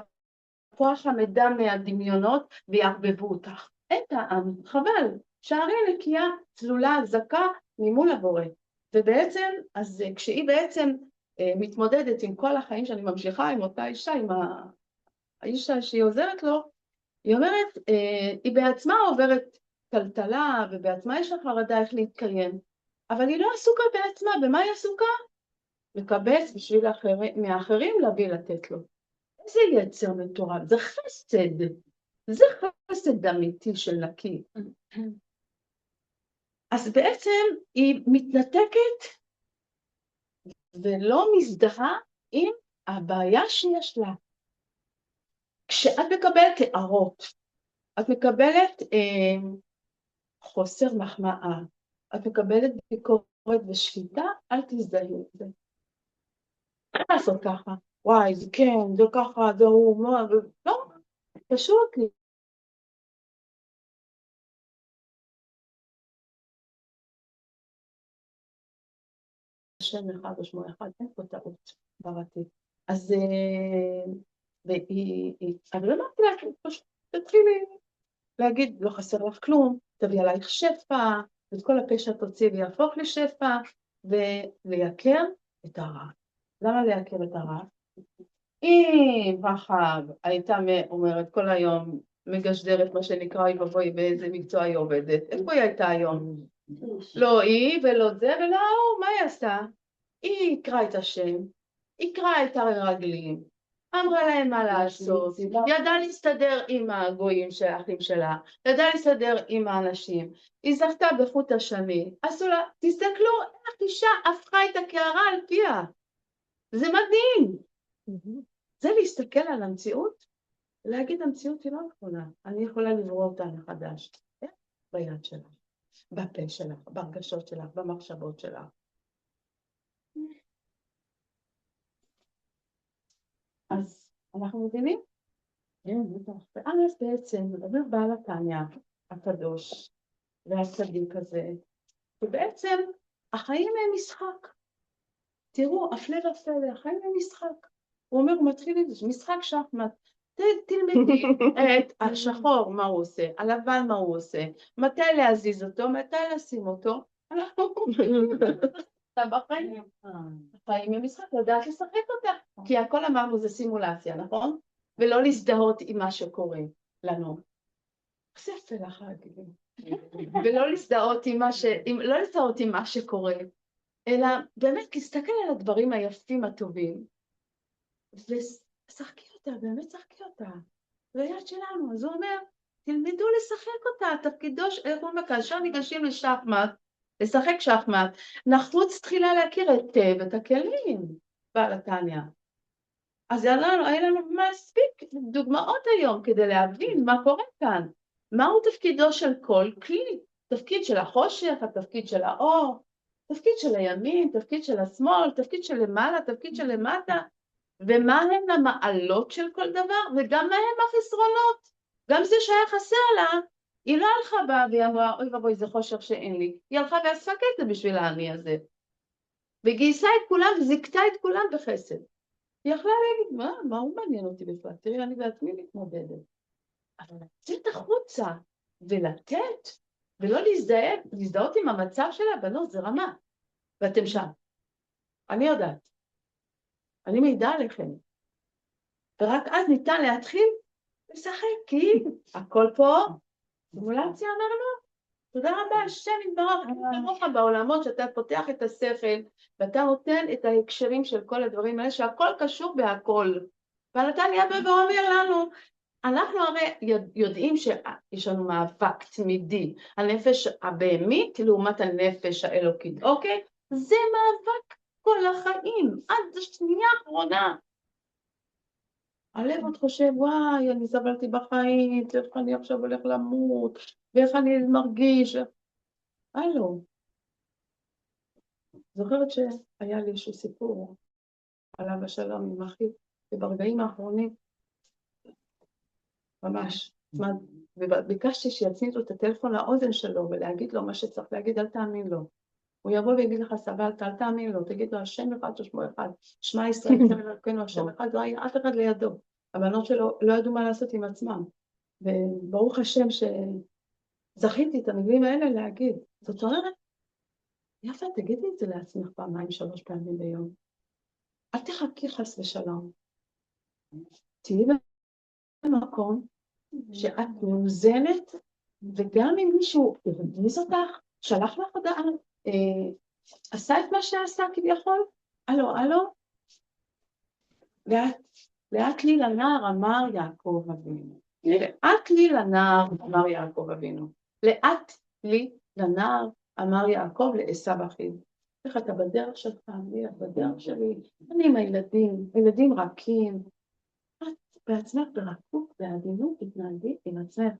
הכוח המדע מהדמיונות, ויערבבו אותך. אין טעם, חבל, שערי נקייה, צלולה, זכה, ממול הבורא. ובעצם, אז כשהיא בעצם מתמודדת עם כל החיים שאני ממשיכה, עם אותה אישה, עם האישה שהיא עוזרת לו, היא אומרת, היא בעצמה עוברת טלטלה, ובעצמה יש לה חרדה איך להתקיים, אבל היא לא עסוקה בעצמה, במה היא עסוקה? לקבץ בשביל מאחרים להביא לתת לו. איזה יצר מטורף, זה חסד, זה חסד אמיתי של נקי. אז בעצם היא מתנתקת, ולא מזדהה עם הבעיה שיש לה. כשאת מקבלת הערות, את מקבלת חוסר מחמאה, את מקבלת ביקורת ושפיטה, אל תזדהי את זה. לעשות ככה, וואי, זה כן, זה ככה, זה הוא, מה, לא, פשוט שם אחד או שמו אחד, אין פה טעות ברתית. אז, אבל אמרתי לה, פשוט תתחילי להגיד, לא חסר לך כלום, תביא עלייך שפע, ואת כל הפשע תוציא ויהפוך לשפע, ולייקר את הרע. למה לייקר את הרע? אם רחב הייתה אומרת כל היום, מגשדרת מה שנקרא, היא ובואי באיזה מקצוע היא עובדת, איפה היא הייתה היום? לא היא ולא זה ולא הוא, מה היא עשתה? היא יקרה את השם, יקרה את הרגלים, אמרה להם מה לעשות, ידעה להסתדר עם הגויים של האחים שלה, ידעה להסתדר עם האנשים, היא זכתה בחוט השני, עשו לה, תסתכלו איך אישה הפכה את הקערה על פיה, זה מדהים, זה להסתכל על המציאות, להגיד המציאות היא לא נכונה, אני יכולה לברוא אותה מחדש, ביד שלך, בפה שלך, בהרגשות שלך, במחשבות שלך. אז אנחנו מבינים? ואז בעצם מדבר בעל התניא הקדוש והצדיק הזה, ובעצם החיים הם משחק. תראו, הפלא ופלא, החיים הם משחק. הוא אומר, הוא מתחיל עם זה, משחק שחמט. תלמדי את השחור מה הוא עושה, הלבן מה הוא עושה, מתי להזיז אותו, מתי לשים אותו. אתה בחיים. החיים הם משחק, לדעת לשחק אותה. כי הכל אמרנו זה סימולציה, נכון? ולא להזדהות עם מה שקורה לנו. זה יפה לך להגיד. ולא להזדהות עם מה שקורה, אלא באמת להסתכל על הדברים היפים הטובים, ושחקי אותה, באמת שחקי אותה. זה היד שלנו. אז הוא אומר, תלמדו לשחק אותה, תפקידו, איך הוא אומר, כאשר ניגשים לשחמט, לשחק שחמט, נחוץ תחילה להכיר היטב את הכלים בעל התניא. אז היה לנו מספיק דוגמאות היום כדי להבין מה קורה כאן. מהו תפקידו של כל כלי? תפקיד של החושך, התפקיד של האור, תפקיד של הימין, תפקיד של השמאל, תפקיד של למעלה, תפקיד של למטה, ומה הן המעלות של כל דבר, וגם מה הם החסרונות. גם זה שהיה חסר לה, היא לא הלכה בה והיא אמרה, אוי ובוי זה חושך שאין לי, היא הלכה ועסקה את זה בשביל העני הזה. וגייסה את כולם וזיקתה את כולם בחסד. היא יכלה להגיד, מה הוא מעניין אותי בכלל? תראי, אני בעצמי מתמודדת. אבל לצאת החוצה ולתת, ולא להזדהות עם המצב של הבנות, זה רמה. ואתם שם. אני יודעת. אני מעידה עליכם. ורק אז ניתן להתחיל לשחק, כי הכל פה, סימולציה אמרנו. תודה רבה, השם יתברך, כמוך בעולמות שאתה פותח את השכל, ואתה נותן את ההקשרים של כל הדברים האלה, שהכל קשור בהכל. והנתניה בא ואומר לנו, אנחנו הרי יודעים שיש לנו מאבק תמידי, הנפש הבהמית לעומת הנפש האלוקית, אוקיי? זה מאבק כל החיים, עד השנייה האחרונה. הלב עוד חושב, וואי, אני סבלתי בחיים, איך אני עכשיו הולך למות, ואיך אני מרגיש. הלו. זוכרת שהיה לי איזשהו סיפור עליו השלום עם אחי, וברגעים האחרונים, ממש, וביקשתי שיצמידו את הטלפון לאוזן שלו ולהגיד לו מה שצריך להגיד, אל תאמין לו. הוא יבוא ויגיד לך, סבלת, אל תאמין לו, תגיד לו, השם אחד ששמו אחד, שמע ישראל, אלוקינו השם אחד, לא היה אף אחד לידו. הבנות שלו לא ידעו מה לעשות עם עצמם. וברוך השם שזכיתי את המילים האלה להגיד. זאת אומרת, יפה, תגידי את זה לעצמך פעמיים, 3 פעמים ביום. אל תחכי חס ושלום. תהיי במקום שאת מאוזנת, וגם אם מישהו הרגיז אותך, שלח לך הודעה, עשה את מה שעשה כביכול, הלו, לאט לי לנער אמר יעקב אבינו. לאט לי לנער אמר יעקב אבינו. לאט לי לנער אמר יעקב לעשו אחיו. איך אתה בדרך שלך, אני בדרך שלי, אני עם הילדים רכים. את בעצמך ברכות, בעדינות, התנהגי עם עצמך.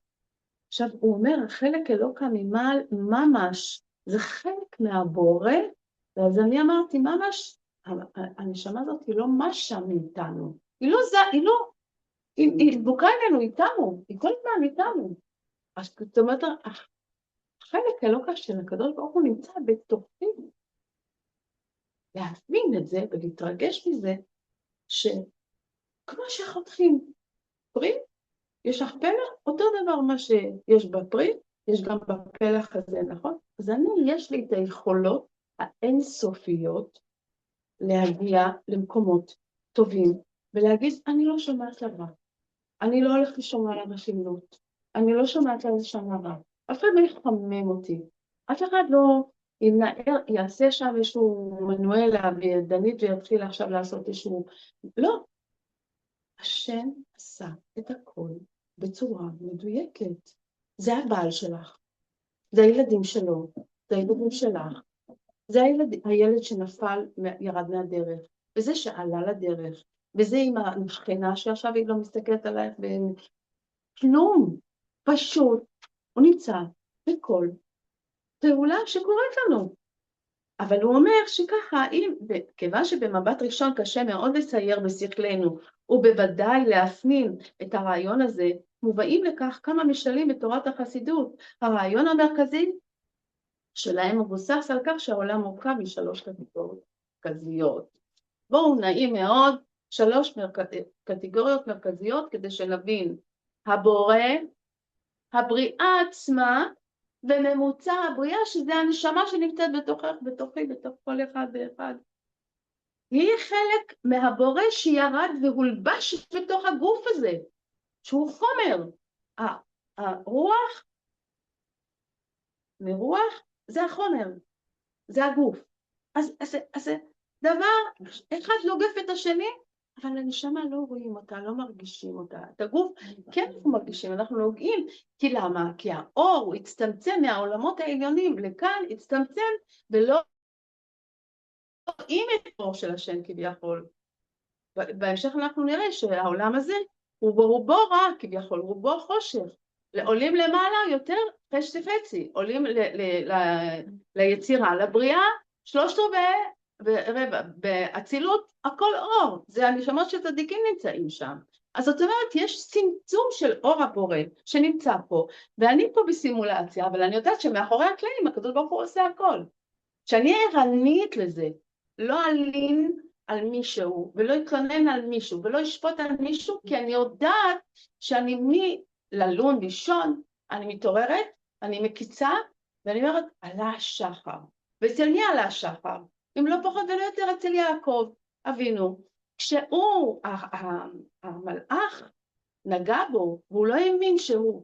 עכשיו הוא אומר, חלק אלוקא ממעל ממש, זה חלק מהבורא, ואז אני אמרתי ממש, הנשמה הזאת היא לא משהו מאיתנו, היא דבוקה אלינו, איתנו, היא כל הזמן איתנו. אז זאת אומרת, החלק הלוקח של הקדוש ברוך הוא נמצא בתוכי. להבין את זה ולהתרגש מזה, שכמו שחותכים פרי, יש לך פלח, אותו דבר מה שיש בפרי, יש גם בפלח הזה, נכון? אז יש לי את היכולות האינסופיות להגיע למקומות טובים, ולהגיד, אני לא שומעת לרע, אני לא הולכת לשומע על הרכילות, אני לא שומעת על לשם הרע, אף אחד לא יחמם אותי, אף אחד לא יעשה שם איזשהו מנואלה וידנית ויתחיל עכשיו לעשות איזשהו, לא. השם עשה את הכל בצורה מדויקת. זה הבעל שלך, זה הילדים שלו, זה הילדים שלך, זה הילד שנפל, ירד מהדרך, וזה שעלה לדרך, וזה עם השכנה שעכשיו היא לא מסתכלת עלייך, כלום, פשוט, הוא נמצא בכל פעולה שקורית לנו. אבל הוא אומר שככה, כיוון שבמבט ראשון קשה מאוד לצייר בשכלנו, ובוודאי להפנים את הרעיון הזה, מובאים לכך כמה משלים בתורת החסידות. הרעיון המרכזי שלהם מבוסס על כך שהעולם מורכב משלוש קטגוריות מרכזיות. בואו נעים מאוד, 3 קטגוריות מרכזיות כדי שנבין. הבורא, הבריאה עצמה, וממוצע הבריאה שזה הנשמה שנמצאת בתוכי, בתוך כל אחד ואחד. היא חלק מהבורא שירד והולבש בתוך הגוף הזה, שהוא חומר. הרוח, מרוח, זה החומר, זה הגוף. אז דבר, אחד לוגף את השני, אבל הנשמה לא רואים אותה, לא מרגישים אותה. את הגוף כן אנחנו מרגישים, אנחנו נוגעים. כי למה? כי האור הוא הצטמצם מהעולמות העליונים, לכאן הצטמצם ולא רואים את האור של השם כביכול. בהמשך אנחנו נראה שהעולם הזה הוא ברובו רע כביכול, רובו חושך. עולים למעלה יותר חצי, עולים ליצירה, לבריאה, 3/4 באצילות, הכל אור, זה הנשמות של צדיקים נמצאים שם. אז זאת אומרת, יש צמצום של אור הבורא שנמצא פה, ואני פה בסימולציה, אבל אני יודעת שמאחורי הקלעים הקדוש ברוך הוא עושה הכל. שאני ערנית לזה, לא אלין על מישהו, ולא אתלונן על מישהו, ולא אשפוט על מישהו, כי אני יודעת שאני מללון לישון, אני מתעוררת, אני מקיצה, ואני אומרת, עלה השחר. ואצל מי עלה השחר? אם לא פחות ולא יותר אצל יעקב, אבינו. כשהוא, המלאך נגע בו, והוא לא האמין שהוא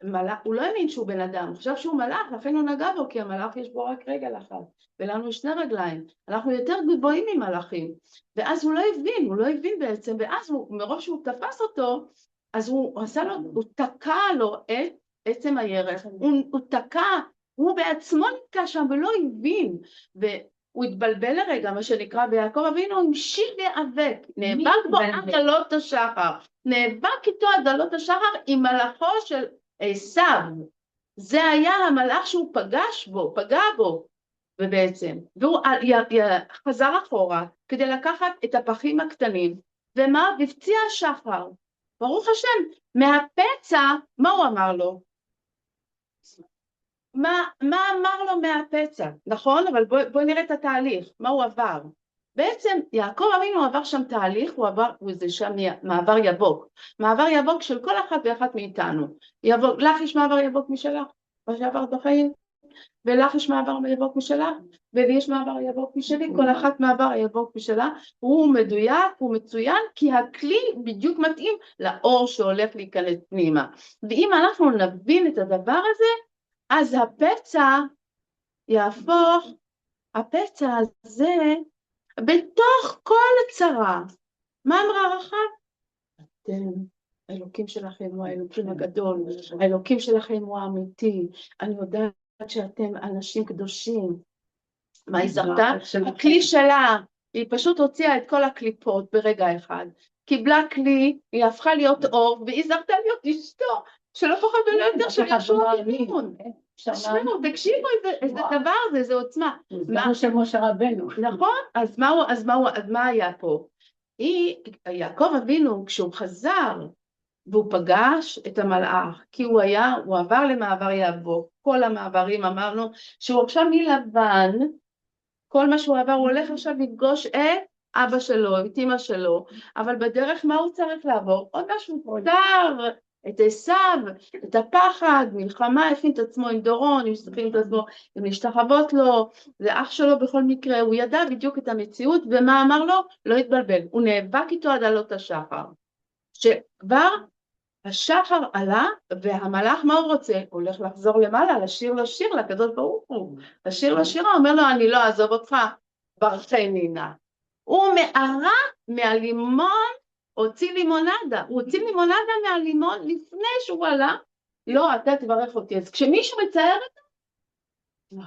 מלאך, הוא לא האמין שהוא בן אדם, הוא חשב שהוא מלאך, לכן הוא נגע בו, כי המלאך יש בו רק רגל אחת, ולנו יש 2 רגליים, אנחנו יותר גבוהים ממלאכים, ואז הוא לא הבין בעצם, ואז מרוב שהוא תפס אותו, אז הוא תקע לו את עצם הירך, הוא תקע, הוא בעצמו נתקע שם ולא הבין, והוא התבלבל לרגע, מה שנקרא ביעקב אבינו, הוא המשיך להיאבק, נאבק בו עד עלות השחר, נאבק איתו עד עלות השחר עם מלאכו של עשיו, זה היה המלאך שהוא פגע בו, ובעצם, והוא חזר אחורה כדי לקחת את הפחים הקטנים, ומה? והפציע השחר, ברוך השם, מהפצע, מה הוא אמר לו? מה אמר לו מהפצע, נכון? אבל בואו נראה את התהליך, מה הוא עבר. בעצם יעקב אבינו עבר שם תהליך, זה שם מעבר יבוק, מעבר יבוק של כל אחת ואחת מאיתנו. לך יש מעבר יבוק משלך, מה שעברת בחיים, ולך יש מעבר יבוק משלך, ולי יש מעבר יבוק משלי, כל אחת מעבר יבוק משלה, הוא מדויק, הוא מצוין, כי הכלי בדיוק מתאים לאור שהולך להיכנס פנימה. ואם אנחנו נבין את הדבר הזה, אז הפצע יהפוך, הפצע הזה, בתוך כל הצרה, מה אמרה רחב? אתם, האלוקים שלכם הוא האלוקים הגדול, האלוקים שלכם הוא האמיתי, אני יודעת שאתם אנשים קדושים. מה היא זרתה? הכלי שלה, היא פשוט הוציאה את כל הקליפות ברגע אחד, קיבלה כלי, היא הפכה להיות אור, והיא זרתה להיות אשתו, שלא פחות ולא יותר של ישוע בן נון. תשמעו, תקשיבו איזה דבר זה, איזה עוצמה. מה של משה רבנו. נכון? אז מה היה פה? יעקב אבינו, כשהוא חזר, והוא פגש את המלאך, כי הוא עבר למעבר יעבור, כל המעברים אמרנו, שהוא עכשיו מלבן, כל מה שהוא עבר, הוא הולך עכשיו לפגוש את אבא שלו, את אמא שלו, אבל בדרך מה הוא צריך לעבור? עוד משהו קודר, את עשיו, את הפחד, מלחמה, הכין את עצמו עם דורון, הכין את עצמו עם להשתחוות לו, זה אח שלו בכל מקרה, הוא ידע בדיוק את המציאות, ומה אמר לו? לא התבלבל, הוא נאבק איתו עד עלות השחר, שכבר השחר עלה, והמלאך מה הוא רוצה? הוא הולך לחזור למעלה, לשיר לו שיר לקדוש ברוך הוא, לשיר לו שירה, אומר לו אני לא אעזוב אותך, ברכני נא. הוא מערה מהלימון, הוציא לימונדה, הוא הוציא לימונדה מהלימון לפני שהוא עלה, לא, אתה תברך אותי. אז כשמישהו מצייר אותך,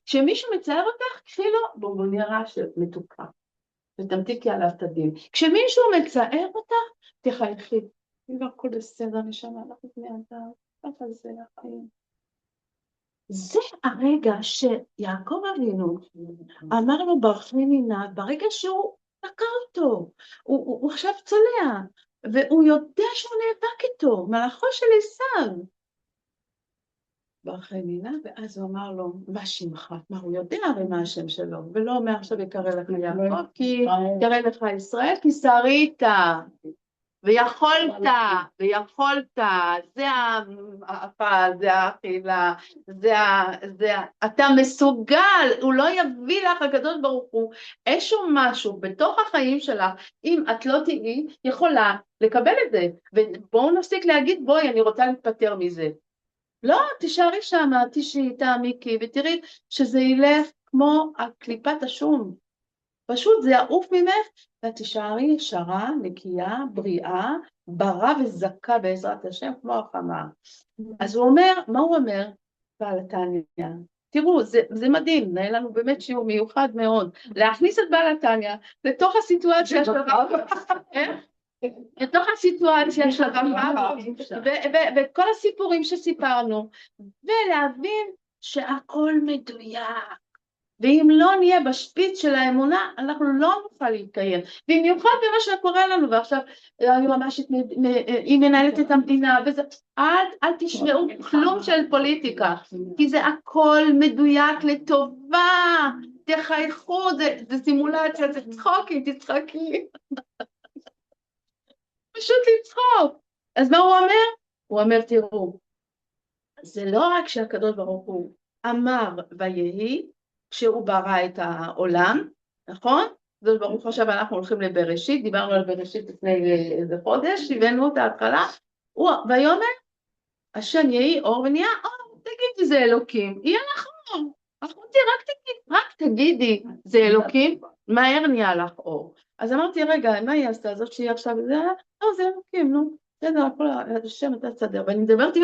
כשמישהו מצייר אותך, קחי לו בונבוניירה מתוקה, ותמתיקי עליו את הדין. כשמישהו מצייר אותך, תחייכי. לא הכל בסדר, נשמה, אנחנו בני אדם, ככה זה החיים. זה הרגע שיעקב אבינו אמר לו ברכני נא, ברגע שהוא תקע אותו, הוא עכשיו צולע, והוא יודע שהוא נאבק איתו, מלאכו של עשיו. ברכני נא, ואז הוא אמר לו, מה שמך? מה הוא יודע הרי מה השם שלו, ולא אומר עכשיו יקרא לך יעקב, כי יקרא לך ישראל, כי שרית. ויכולת, זה האפה, זה האכילה, אתה מסוגל, הוא לא יביא לך הקדוש ברוך הוא איזשהו משהו בתוך החיים שלך, אם את לא תהיי יכולה לקבל את זה, ובואו נפסיק להגיד בואי אני רוצה להתפטר מזה, לא, תישארי שם, תשעי, תעמיקי, ותראי שזה ילך כמו הקליפת השום, פשוט זה יעוף ממך, ותישארי ישרה, נקייה, בריאה, ברא וזכה בעזרת השם, כמו החמה. אז הוא אומר, מה הוא אומר? בעל התניא. תראו, זה מדהים, נהיה לנו באמת שיעור מיוחד מאוד, להכניס את בעל התניא לתוך הסיטואציה של לתוך הסיטואציה של ואת כל הסיפורים שסיפרנו, ולהבין שהכל מדויק. ואם לא נהיה בשפיץ של האמונה, אנחנו לא נוכל להתקיים. במיוחד במה שקורה לנו, ועכשיו היועמ"שית היא מנהלת את המדינה, וזה, אל תשמעו כלום של פוליטיקה, כי זה הכל מדויק לטובה, תחייכו, זה סימולציה, זה צחוקי, תצחקי. פשוט לצחוק. אז מה הוא אומר? הוא אומר, תראו, זה לא רק שהקדוש ברוך הוא אמר ויהי, כשהוא ברא את העולם, נכון? זאת ברוך עכשיו אנחנו הולכים לבראשית, דיברנו על בראשית לפני איזה חודש, הבאנו את ההתחלה, ויאמר, השם יהי אור ונהיה אור, תגידי זה אלוקים, יהיה לך אור, אחותי רק תגידי זה אלוקים, מהר נהיה לך אור. אז אמרתי רגע, מה היא עשתה? זאת שהיא עכשיו, זה אלוקים, נו, בסדר, השם אתה תסדר, ואני מדברת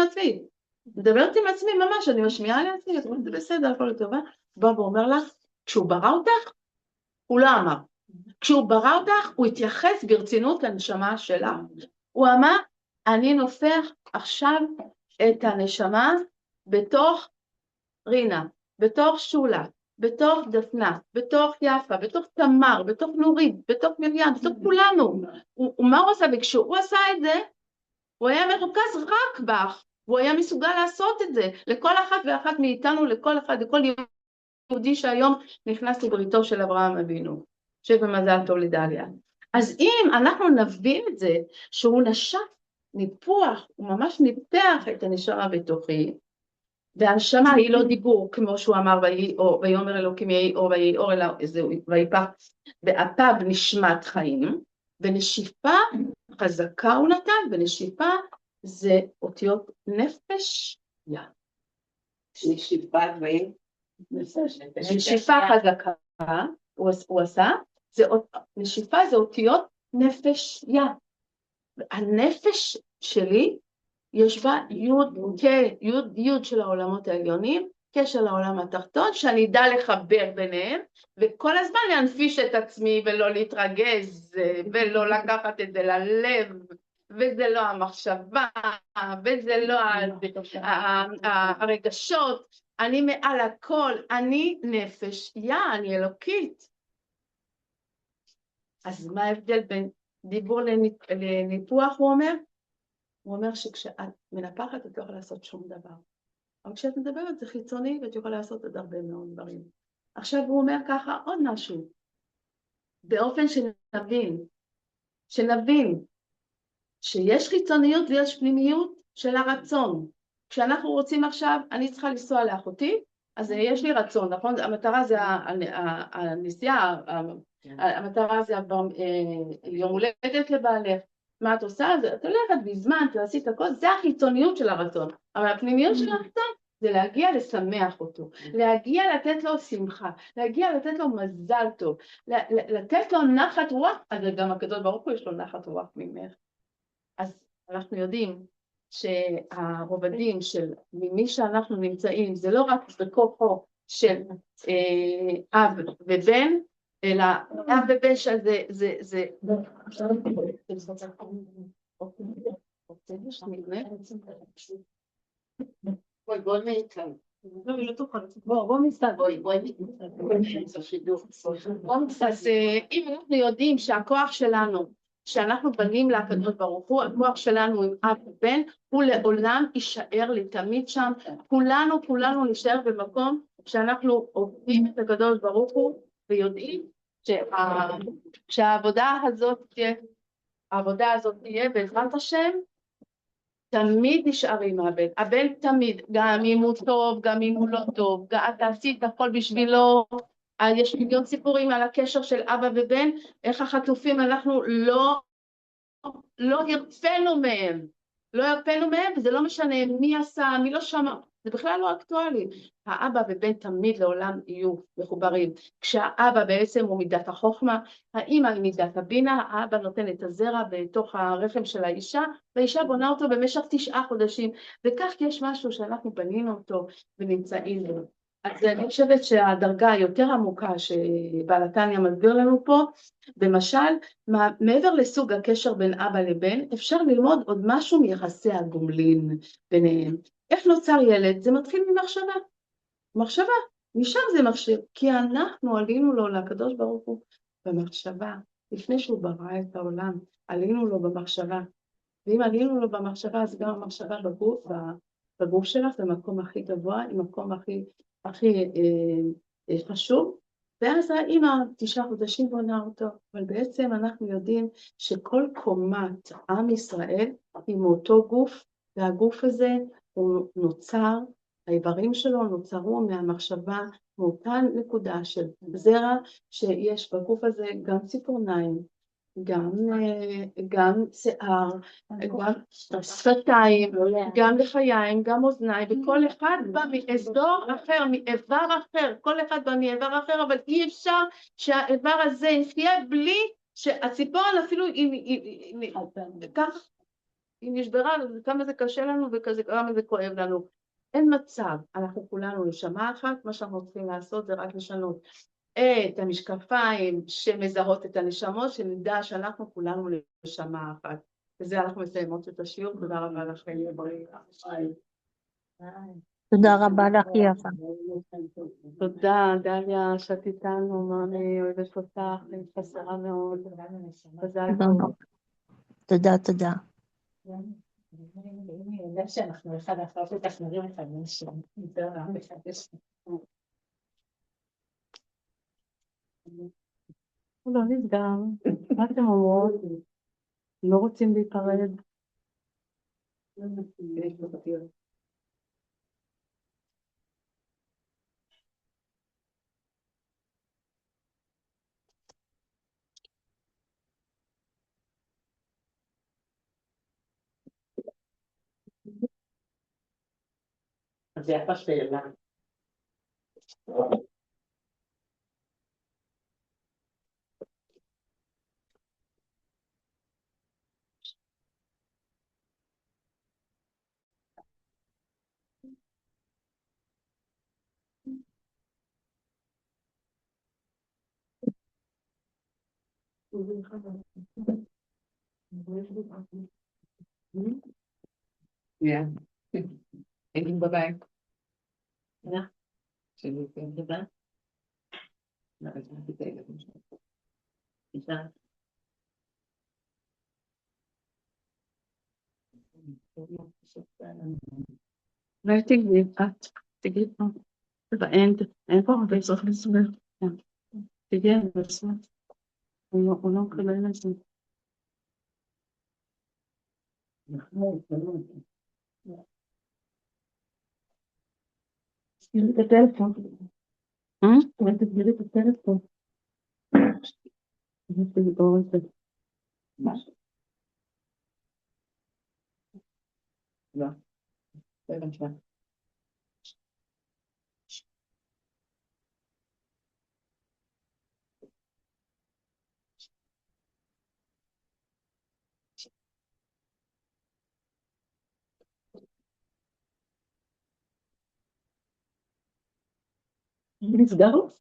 עם עצמי, ממש, אני משמיעה לעצמי, זה בסדר, הכל לטובה. בא ואומר לך, כשהוא ברא אותך, הוא לא אמר. כשהוא ברא אותך, הוא התייחס ברצינות לנשמה שלה. הוא אמר, אני נופח עכשיו את הנשמה בתוך רינה, בתוך שולה, בתוך דפנה, בתוך יפה, בתוך תמר, בתוך נורית, בתוך מרים, בתוך כולנו. ומה הוא עשה? וכשהוא עשה את זה, הוא היה מרוכז רק בך. הוא היה מסוגל לעשות את זה, לכל אחת ואחת מאיתנו, לכל יהודי שהיום נכנס לבריתו של אברהם אבינו, שבמזל טוב לדליה. אז אם אנחנו נבין את זה, שהוא נשף, ניפוח, הוא ממש ניפח את הנשמה בתוכי, והנשמה היא לא דיבור, כמו שהוא אמר, ויאמר אלוקים יהי אור, ויהי אור אלוהו, ויפח באפיו נשמת חיים, ונשיפה חזקה הוא נתן, ונשיפה זה אותיות נפש יא. נשיפה חזקה, הוא עשה, נשיפה זה אותיות נפש יא. הנפש שלי יש בה יוד של העולמות העליונים, קשר לעולם התחתון, שאני אדע לחבר ביניהם, וכל הזמן להנפיש את עצמי ולא להתרגז, ולא לקחת את זה ללב, וזה לא המחשבה, וזה לא הרגשות, אני מעל הכל, אני נפש אני אלוקית. אז מה ההבדל בין דיבור לניפוח? הוא אומר שכשאת מנפחת את לא יכולה לעשות שום דבר, אבל כשאת מדברת זה חיצוני ואת יכולה לעשות עוד הרבה מאוד דברים. עכשיו הוא אומר ככה עוד משהו, באופן שנבין שיש חיצוניות ויש פנימיות של הרצון. כשאנחנו רוצים עכשיו, אני צריכה לנסוע לאחותי, אז יש לי רצון, נכון? המטרה זה הנסיעה, המטרה זה יום הולדת לבעלך. מה את עושה? את הולכת בזמן, תעשי את הכל, זה החיצוניות של הרצון. אבל הפנימיות של הרצון זה להגיע לשמח אותו, להגיע לתת לו שמחה, להגיע לתת לו מזל טוב, לתת לו נחת רוח, אז גם הקדוש ברוך הוא יש לו נחת רוח ממך. אז אנחנו יודעים שהרובדים של ממי שאנחנו נמצאים זה לא רק בכוחו של אב ובן, אלא אב ובן שזה בואי מאיתנו. אז אם אנחנו יודעים שהכוח שלנו, שאנחנו בנים לקדוש ברוך הוא, הכוח שלנו עם אב ובן, הוא לעולם יישאר לתמיד שם, כולנו נשאר במקום שאנחנו עובדים את הקדוש ברוך הוא, ויודעים שהעבודה הזאת תהיה בעזרת השם, תמיד נשאר עם הבן, הבן תמיד, גם אם הוא טוב, גם אם הוא לא טוב, את תעשי את הכל בשבילו. יש מיליון סיפורים על הקשר של אבא ובן, איך החטופים אנחנו לא הרפאנו מהם, וזה לא משנה מי עשה, מי לא שמע, זה בכלל לא אקטואלי. האבא ובן תמיד לעולם יהיו מחוברים. כשהאבא בעצם הוא מידת החוכמה, האמא היא מידת הבינה, האבא נותן את הזרע בתוך הרחם של האישה, והאישה בונה אותו במשך 9 חודשים, וכך יש משהו שאנחנו בנינו אותו ונמצאים בו. אז אני חושבת שהדרגה היותר עמוקה שבעל התניא מסביר לנו פה, במשל, מעבר לסוג הקשר בין אבא לבן, אפשר ללמוד עוד משהו מיחסי הגומלין ביניהם. איך נוצר ילד? זה מתחיל מחשבה, משם זה מכשיר, כי אנחנו עלינו לו לקדוש ברוך הוא במחשבה, לפני שהוא ברא את העולם, עלינו לו במחשבה, ואם עלינו לו במחשבה, אז גם המחשבה בגוף שלך זה מקום הכי גבוה, מקום הכי חשוב, ואז האמא 9 חודשים בונה אותו, אבל בעצם אנחנו יודעים שכל קומת עם ישראל היא מאותו גוף, והגוף הזה הוא נוצר, האיברים שלו נוצרו מהמחשבה, מאותה נקודה של זרע שיש בגוף הזה גם ציפורניים, גם שיער, גם שפתיים, גם לחיים, גם אוזניים, וכל אחד בא מאזור אחר, מאיבר אחר, כל אחד בא מאיבר אחר, אבל אי אפשר שהאיבר הזה יחיה בלי שהציפורן אפילו כך היא נשברה, כמה זה קשה לנו וכמה זה כואב לנו. אין מצב, אנחנו כולנו נשמה אחת, מה שאנחנו צריכים לעשות זה רק לשנות את המשקפיים שמזהות את הנשמות, שנדע שאנחנו כולנו נשמה אחת. וזה אנחנו מסיימות את השיעור. תודה רבה לכם. תודה רבה לך יפה. תודה דליה שאת איתנו, מה אני אוהבת אותך, אני חסרה מאוד. תודה. אני יודעת שאנחנו אחד אחר כך נראים את האנשים. הוא לא נסגר, מה אתם אומרות? לא רוצים להיפרד? זה יפה שאלה. Ja. Even bye-bye. Ja. Zullen we even Bye-bye. Nou, dat is betekent. Ja. I think we've got to get on to the end. And probably so this will begin this one. We're not going to listen. Jullie de telefoon. Met jullie de telefoon. Dat vind ik wel eens. Ja. Dankjewel. Jullie verdacht?